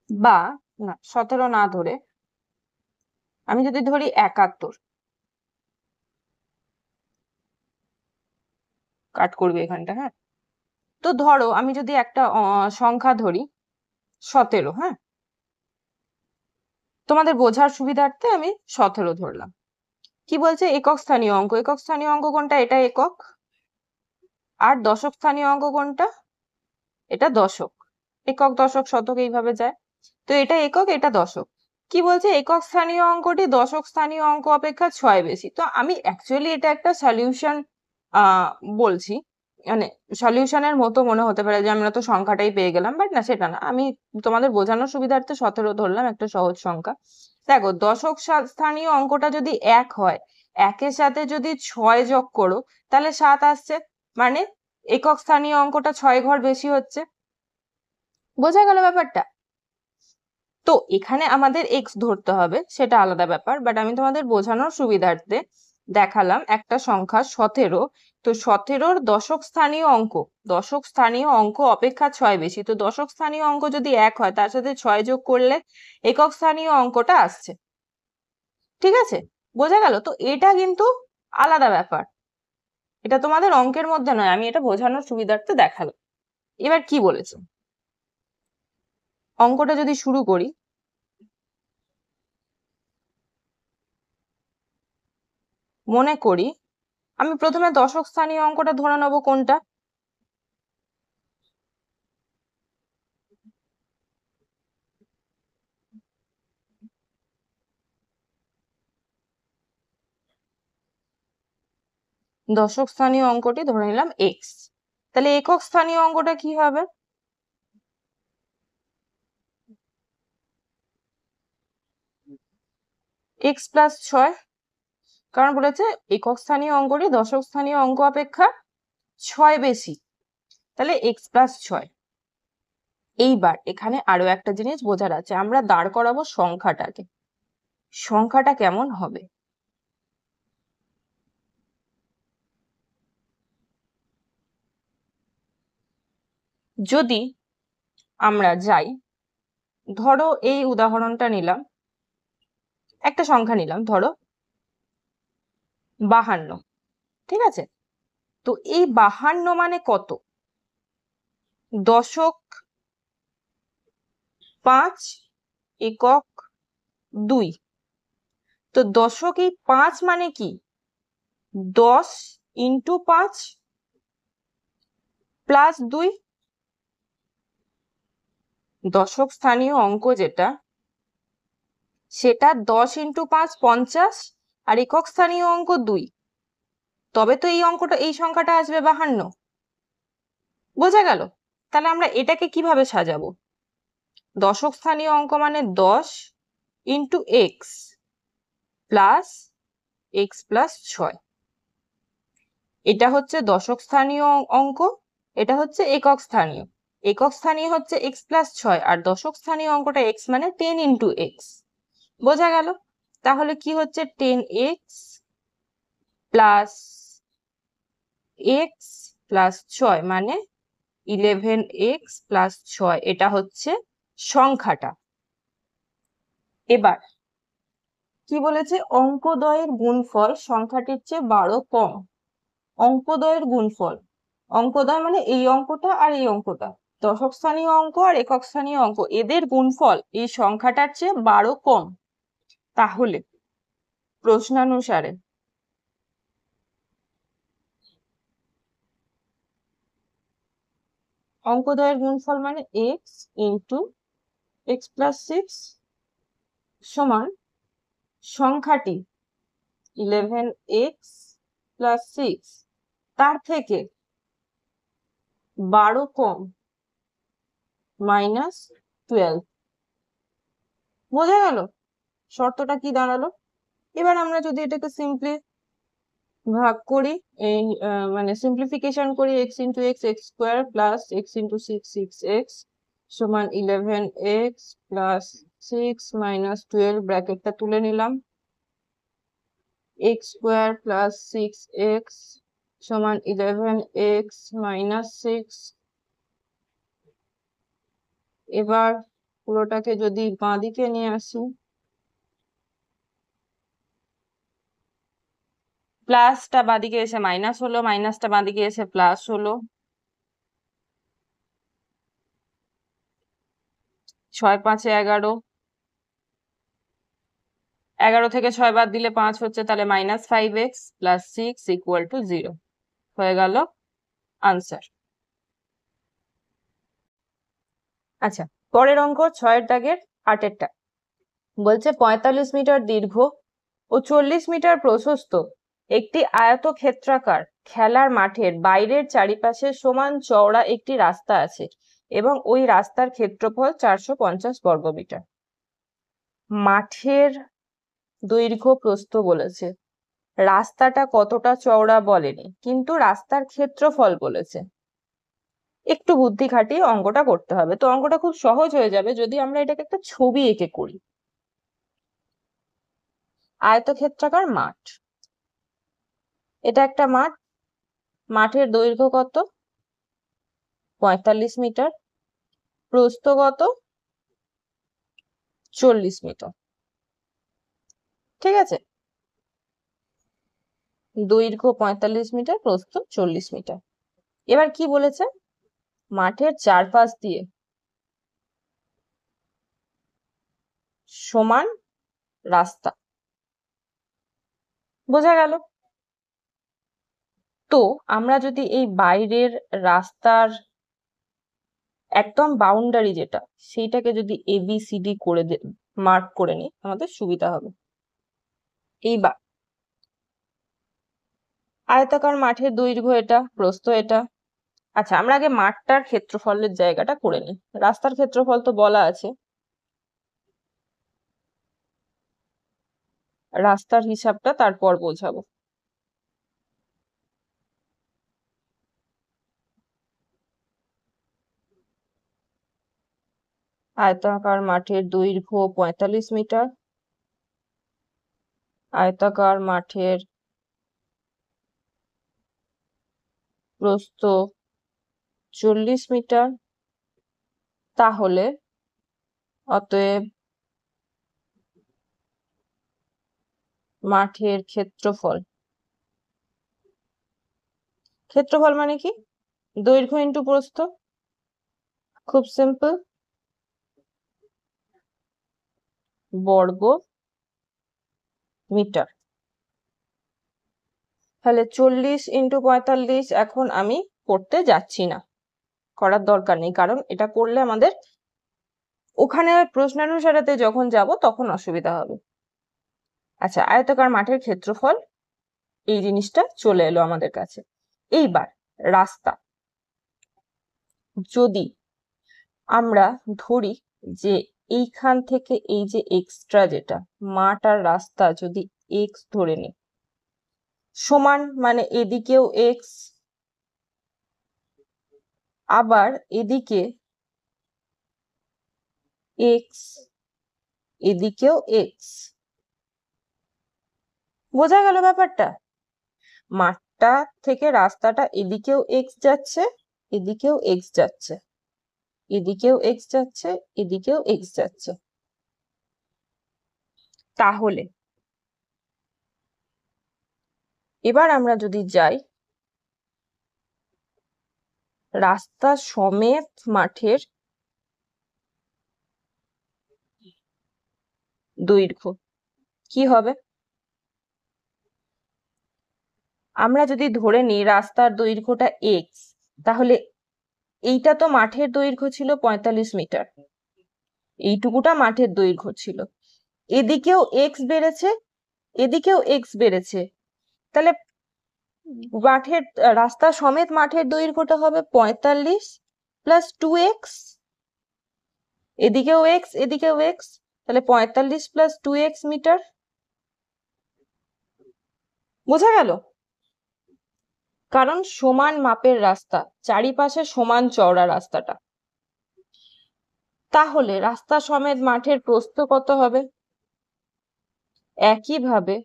বা না 17 না ধরে আমি যদি ধরি 71, কাট করবে এখানটা, হ্যাঁ। তো ধরো আমি যদি একটা সংখ্যা ধরি 17, হ্যাঁ, তোমাদের বোঝার সুবিধার্থে আমি 17 ধরলাম। কি বলছে? একক স্থানীয় অঙ্ক। একক স্থানীয় অঙ্ক কোনটা? এটা একক। আর দশক স্থানীয় অঙ্ক কোনটা? এটা দশক। একক, দশক, শতক এইভাবে যায়। তো এটা একক, এটা দশক। কি বলছে? একক স্থানীয় অঙ্কটি দশক স্থানীয় অঙ্ক অপেক্ষা 6 বেশি। তো আমি অ্যাকচুয়ালি এটা একটা সলিউশন বলছি, মানে সলিউশনের মতো মনে হতে পারে যে আমরা তো সংখ্যাটাই পেয়ে গেলাম, বাট না, সেটা না। আমি তোমাদের বোঝানোর সুবিধার্থে 17 ধরলাম, একটা সহজ সংখ্যা। দেখো, দশক স্থানীয় অঙ্কটা যদি 1 হয়, 1-এর সাথে যদি 6 যোগ করো তাহলে 7 আসছে, মানে একক স্থানীয় অঙ্কটা 6 ঘর বেশি হচ্ছে। বোঝা গেল ব্যাপারটা? তো এখানে আমাদের এক্স ধরতে হবে, সেটা আলাদা ব্যাপার, বাট আমি তোমাদের বোঝানোর সুবিধার্থে দেখালাম একটা সংখ্যা 17। তো 17-র দশক স্থানীয় অঙ্ক, দশক স্থানীয় অঙ্ক অপেক্ষা 6 বেশি। তো দশক স্থানীয় অঙ্ক যদি 1 হয়, তার সাথে 6 যোগ করলে একক স্থানীয় অঙ্কটা আসছে। ঠিক আছে? বোঝা গেল? তো এটা কিন্তু আলাদা ব্যাপার, এটা তোমাদের অঙ্কের মধ্যে নয়, আমি এটা বোঝানোর সুবিধার্থে দেখালাম। এবার কি বলেছে, অঙ্কটা যদি শুরু করি, মনে করি আমি প্রথমে দশক স্থানীয় অঙ্কটা ধরে নেব কোনটা? দশক স্থানীয় অঙ্কটি ধরে নিলাম এক্স। তাহলে একক স্থানীয় অঙ্কটা কি হবে? এক্স প্লাস 6, কারণ বলেছে একক স্থানীয় অঙ্কটি দশক স্থানীয় অঙ্ক অপেক্ষা 6 বেশি, তাহলে এক্স প্লাস 6। এইবার এখানে আরো একটা জিনিস বোঝার আছে, আমরা দাঁড় করাবো সংখ্যাটাকে। সংখ্যাটা কেমন হবে? যদি আমরা যাই, ধরো এই উদাহরণটা নিলাম, একটা সংখ্যা নিলাম, ধরো 52, ঠিক আছে? তো এই 52 মানে কত? দশক 5, একক 2। তো দশকে 5 মানে কি? 10 ইন্টু 5 প্লাস 2। দশক স্থানীয় অঙ্ক যেটা, সেটা 10 ইন্টু 5 50, আর একক স্থানীয় অঙ্ক 2। তবে তো এই অঙ্কটা, এই সংখ্যাটা আসবে 52। বোঝা গেল? তাহলে আমরা এটাকে কিভাবে সাজাবো? দশক স্থানীয় অঙ্ক মানে 10 into x plus x plus 6। এটা হচ্ছে দশক স্থানীয় অঙ্ক, এটা হচ্ছে একক স্থানীয়। একক স্থানীয় হচ্ছে এক্স প্লাস 6, আর দশক স্থানীয় অঙ্কটা এক্স মানে 10 ইন্টু এক্স। বোঝা গেল? তাহলে কি হচ্ছে? 10x প্লাস এক্স প্লাস 6 মানে 11x প্লাস 6। এটা হচ্ছে সংখ্যাটা। এবার কি বলেছে? অঙ্কদ্বয়ের গুণফল সংখ্যাটির চেয়ে 12 কম। অঙ্কদ্বয়ের গুণফল, অঙ্কদ্বয় মানে এই অঙ্কটা আর এই অঙ্কটা, দশক স্থানীয় অঙ্ক আর একক স্থানীয় অঙ্ক, এদের গুণফল এই সংখ্যাটার চেয়ে 12 কম। তাহলে প্রশ্নানুসারে অঙ্কদ্বয়ের গুণফল মানে এক্স ইন্টু এক্স প্লাস 6 সমান সংখ্যাটি 11x প্লাস 6 তার থেকে 12 কম মাইনাস 12। বোঝা গেল শর্তটা কি দাঁড়ালো? এবার আমরা যদি এটাকে সিম্পলি ভাগ করি, এই মানে সিম্পলিফিকেশন করি, x into x, x square plus x into 6, 6x সমান 11x প্লাস 6 মাইনাস 12, ব্র্যাকেটটা তুলে নিলাম, এক্স স্কোয়ার প্লাস 6x সমান 11x মাইনাস 6। এবার পুরোটাকে যদি বাঁ দিকে নিয়ে আসি, প্লাসটা বাঁদিকে এসে মাইনাস হলো, মাইনাসটা বাঁদিকে এসে প্লাস হলো, 6 5 11, 11 থেকে 6 বাদ দিলে 5 হচ্ছে, তাহলে -5x + 6 = 0 হয়ে গেল আনসার। আচ্ছা, পরের অঙ্ক 6 দাগের 8 বলছে 45 মিটার দীর্ঘ ও 40 মিটার প্রশস্ত একটি আয়তক্ষেত্রাকার খেলার মাঠের বাইরের চারিপাশে সমান চওড়া একটি রাস্তা আছে এবং ওই রাস্তার ক্ষেত্রফল 450 বর্গমিটার। মাঠের দৈর্ঘ্য প্রস্থ বলেছে, রাস্তাটা কতটা চওড়া বলেনি, কিন্তু রাস্তার ক্ষেত্রফল বলেছে। একটু বুদ্ধি খাটিয়ে অঙ্কটা করতে হবে। তো অঙ্কটা খুব সহজ হয়ে যাবে যদি আমরা এটাকে একটা ছবি এঁকে করি। আয়তক্ষেত্রাকার মাঠ, এটা একটা মাঠ, মাঠের দৈর্ঘ্য কত? 45 মিটার, প্রস্থ কত? 40 মিটার। ঠিক আছে, দৈর্ঘ্য 45 মিটার, প্রস্থ 40 মিটার। এবার কি বলেছে? মাঠের চারপাশ দিয়ে সমান রাস্তা, বোঝা গেল? তো আমরা যদি এই বাইরের রাস্তার একদম বাউন্ডারি যেটা, সেইটাকে যদি ABCD করে মার্ক করে নিই, আমাদের সুবিধা হবে। এইবার আয়তাকার মাঠের দৈর্ঘ্য এটা, প্রস্থ এটা। আচ্ছা, আমরা আগে মাঠটার ক্ষেত্রফলের জায়গাটা করে নিই। রাস্তার ক্ষেত্রফল তো বলা আছে, রাস্তার হিসাবটা তারপর বোঝাবো। আয়তাকার মাঠের দৈর্ঘ্য 45 মিটার, আয়তাকার মাঠের প্রস্থ 40 মিটার, তাহলে অতএব মাঠের ক্ষেত্রফল, ক্ষেত্রফল মানে কি? দৈর্ঘ্য ইন্টু প্রস্থ, খুব সিম্পল, বর্গ মিটার। তাহলে 40 × 45 এখন আমি করতে যাচ্ছি না, করার দরকার নেই, কারণ এটা করলে আমাদের ওখানে প্রশ্নানুসারেতে যখন যাব তখন অসুবিধা হবে। আচ্ছা, আয়তাকার মাঠের ক্ষেত্রফল, এই জিনিসটা চলে এলো আমাদের কাছে। এইবার রাস্তা, যদি আমরা ধরি যে এইখান থেকে এই যে এক্সট্রা যেটা মাঠ আর রাস্তা যদি x ধরে নিই, সমান মানে এদিকেও x, আবার এদিকে x, এদিকেও x, বোঝা গেল ব্যাপারটা? মাঠটা থেকে রাস্তাটা এদিকেও x যাচ্ছে, এদিকেও x যাচ্ছে, এদিকেও x যাচ্ছে, এদিকেও x যাচ্ছে। তাহলে এবার আমরা যদি যাই রাস্তা সমেত মাঠের দৈর্ঘ্য, কি হবে? আমরা যদি ধরে নিই রাস্তার দৈর্ঘ্যটা x, তাহলে এইটা তো মাঠের দৈর্ঘ্য ছিল 45 মিটার, এইটুকুটা মাঠের দৈর্ঘ্য ছিল, এদিকেও x বেড়েছে, এদিকেও x বেড়েছে, তাহলে মাঠের রাস্তা সমেত মাঠের দৈর্ঘ্যটা হবে 45 + 2x, এদিকেও x, এদিকেও x, তাহলে 45 + 2x মিটার। বোঝা গেল? কারণ সমান মাপের রাস্তা, চারিপাশে সমান চওড়া রাস্তাটা। তাহলে রাস্তা সমেত মাঠের প্রস্থ কত হবে? একইভাবে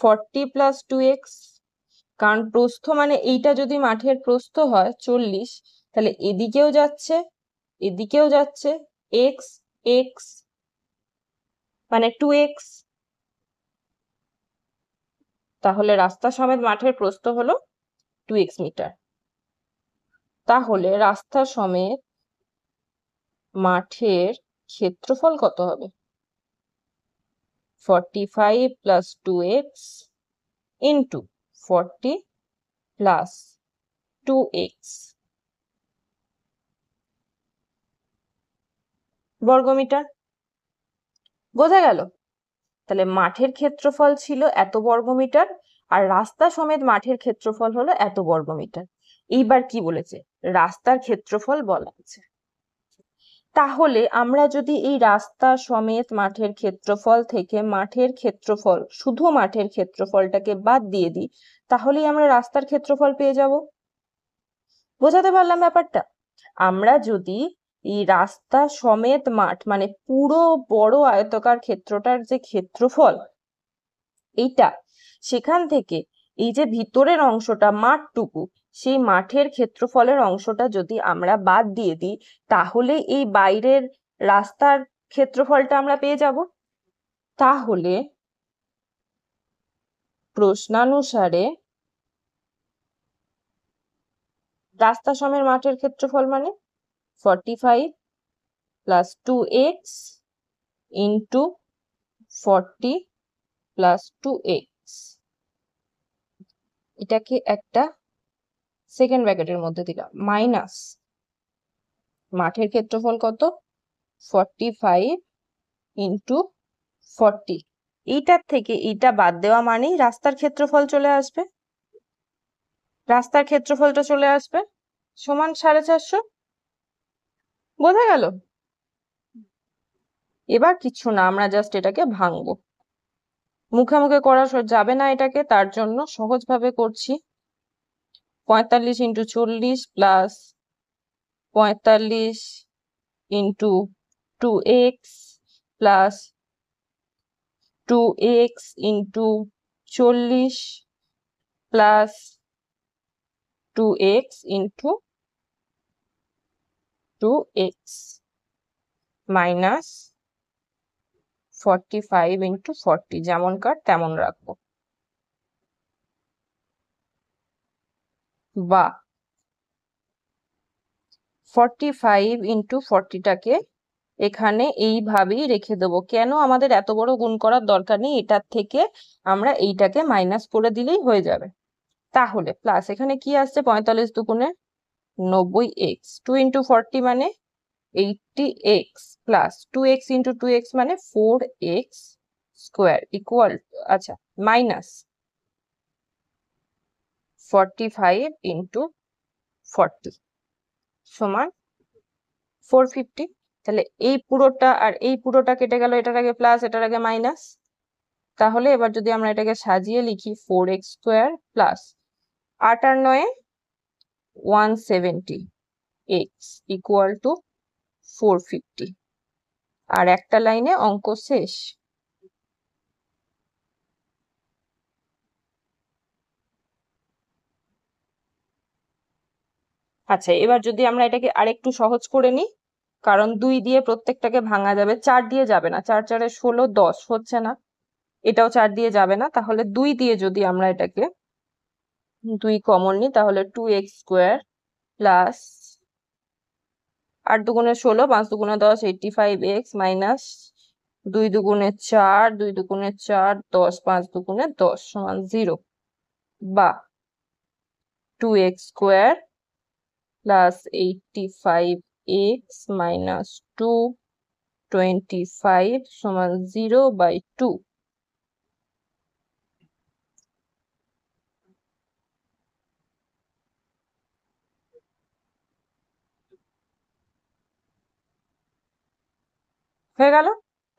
40 + 2x, কারণ প্রস্থ মানে এইটা যদি মাঠের প্রস্থ হয় 40, তাহলে এদিকেও যাচ্ছে, এদিকেও যাচ্ছে, x x মানে 2x, তাহলে রাস্তা সমেত মাঠের প্রস্থ হলো 2x মিটার। তাহলে রাস্তা সমেত মাঠের ক্ষেত্রফল কত হবে? 45 plus 2x into 40 plus 2x বর্গমিটার। বোঝা গেল? তাহলে মাঠের ক্ষেত্রফল ছিল এত বর্গমিটার আর রাস্তা সমেত মাঠের ক্ষেত্রফল হলো এত বর্গমিটার। এইবার কি বলেছে? রাস্তার ক্ষেত্রফল বলা আছে। তাহলে আমরা যদি এই রাস্তা সমেত মাঠের ক্ষেত্রফল থেকে মাঠের ক্ষেত্রফল, শুধু মাঠের ক্ষেত্রফলটাকে বাদ দিয়ে দিই, তাহলেই আমরা রাস্তার ক্ষেত্রফল পেয়ে যাব। বোঝাতে পারলাম ব্যাপারটা? আমরা যদি এই রাস্তা সমেত মাঠ মানে পুরো বড় আয়তকার ক্ষেত্রটার যে ক্ষেত্রফল এইটা, সেখান থেকে এই যে ভিতরের অংশটা মাঠটুকু, সেই মাঠের ক্ষেত্রফলের অংশটা যদি আমরা বাদ দিয়ে দিই, তাহলে এই বাইরের রাস্তার ক্ষেত্রফলটা আমরা পেয়ে যাব। তাহলে প্রশ্নানুসারে রাস্তা সমেত মাঠের ক্ষেত্রফল মানে 45 plus 2x into 40 plus 2x, এটাকে একটা সেকেন্ড ব্র্যাকেটের মধ্যে দিলাম, মাইনাস মাঠের ক্ষেত্রফল কত? 45 into 40। এইটার থেকে এইটা বাদ দেওয়া মানেই রাস্তার ক্ষেত্রফল চলে আসবে। রাস্তার ক্ষেত্রফলটা চলে আসবে সমান 450। বোঝা গেল? এবার কিছু না, আমরা জাস্ট এটাকে ভাঙবো। মুখে মুখে করা যাবে না এটাকে, তার জন্য সহজভাবে করছি। 45 into 40 plus 45 into 2x plus 2x into 40 plus 2x into 2x minus 45 into 40, যেমন কার তেমন রাখবো। বা 45 into 40টাকে এখানে এইভাবেই রেখে দেবো। কেন? আমাদের এত বড় গুণ করার দরকার নেই, এটার থেকে আমরা এইটাকে মাইনাস করে দিলেই হয়ে যাবে। তাহলে প্লাস এখানে কি আসছে? 45 দুগুণে 90x, 2 into 40 মানে 80x plus 2x into 2x মানে 4x স্কোয়ার ইকুয়াল, আচ্ছা, মাইনাস 45 into 40 সমান 450। তাহলে এই পুরোটা আর এই পুরোটা কেটে গেল, এটার আগে প্লাস এটার আগে মাইনাস। তাহলে এবার যদি আমরা এটাকে সাজিয়ে লিখি 4x স্কোয়ার প্লাস 8 আর 9 170x ইকুয়াল টু 450। আর একটা লাইনে অঙ্ক শেষ। আচ্ছা, এবার যদি আমরা এটাকে আরেকটু সহজ করে নিই, কারণ 2 দিয়ে প্রত্যেকটাকে ভাঙা যাবে, 4 দিয়ে যাবে না, 4 4 16 10 হচ্ছে না, এটাও 4 দিয়ে যাবে না। তাহলে 2 দিয়ে যদি আমরা এটাকে 2 কমন নিই, তাহলে 2x স্কোয়ার প্লাস 8 দুগুণে 16, 5 দুগুণে 10, 85x মাইনাস 2 দুগুণে 4, 2 দুগুণে 4, 10, 5 দুগুণে 10 সমান 0। বা 2x square plus 85x minus 225 সমান 0/2। হয়ে গেল?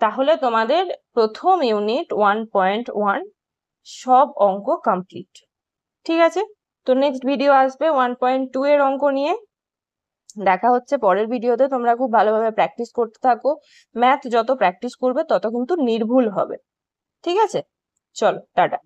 তাহলে তোমাদের প্রথম ইউনিট 1.1 সব অঙ্ক কমপ্লিট। ঠিক আছে, তো নেক্সট ভিডিও আসবে 1.2 এর অঙ্ক নিয়ে। দেখা হচ্ছে পরের ভিডিওতে। তোমরা খুব ভালোভাবে প্র্যাকটিস করতে থাকো। ম্যাথ যত প্র্যাকটিস করবে তত কিন্তু নির্ভুল হবে। ঠিক আছে, চলো টাটা।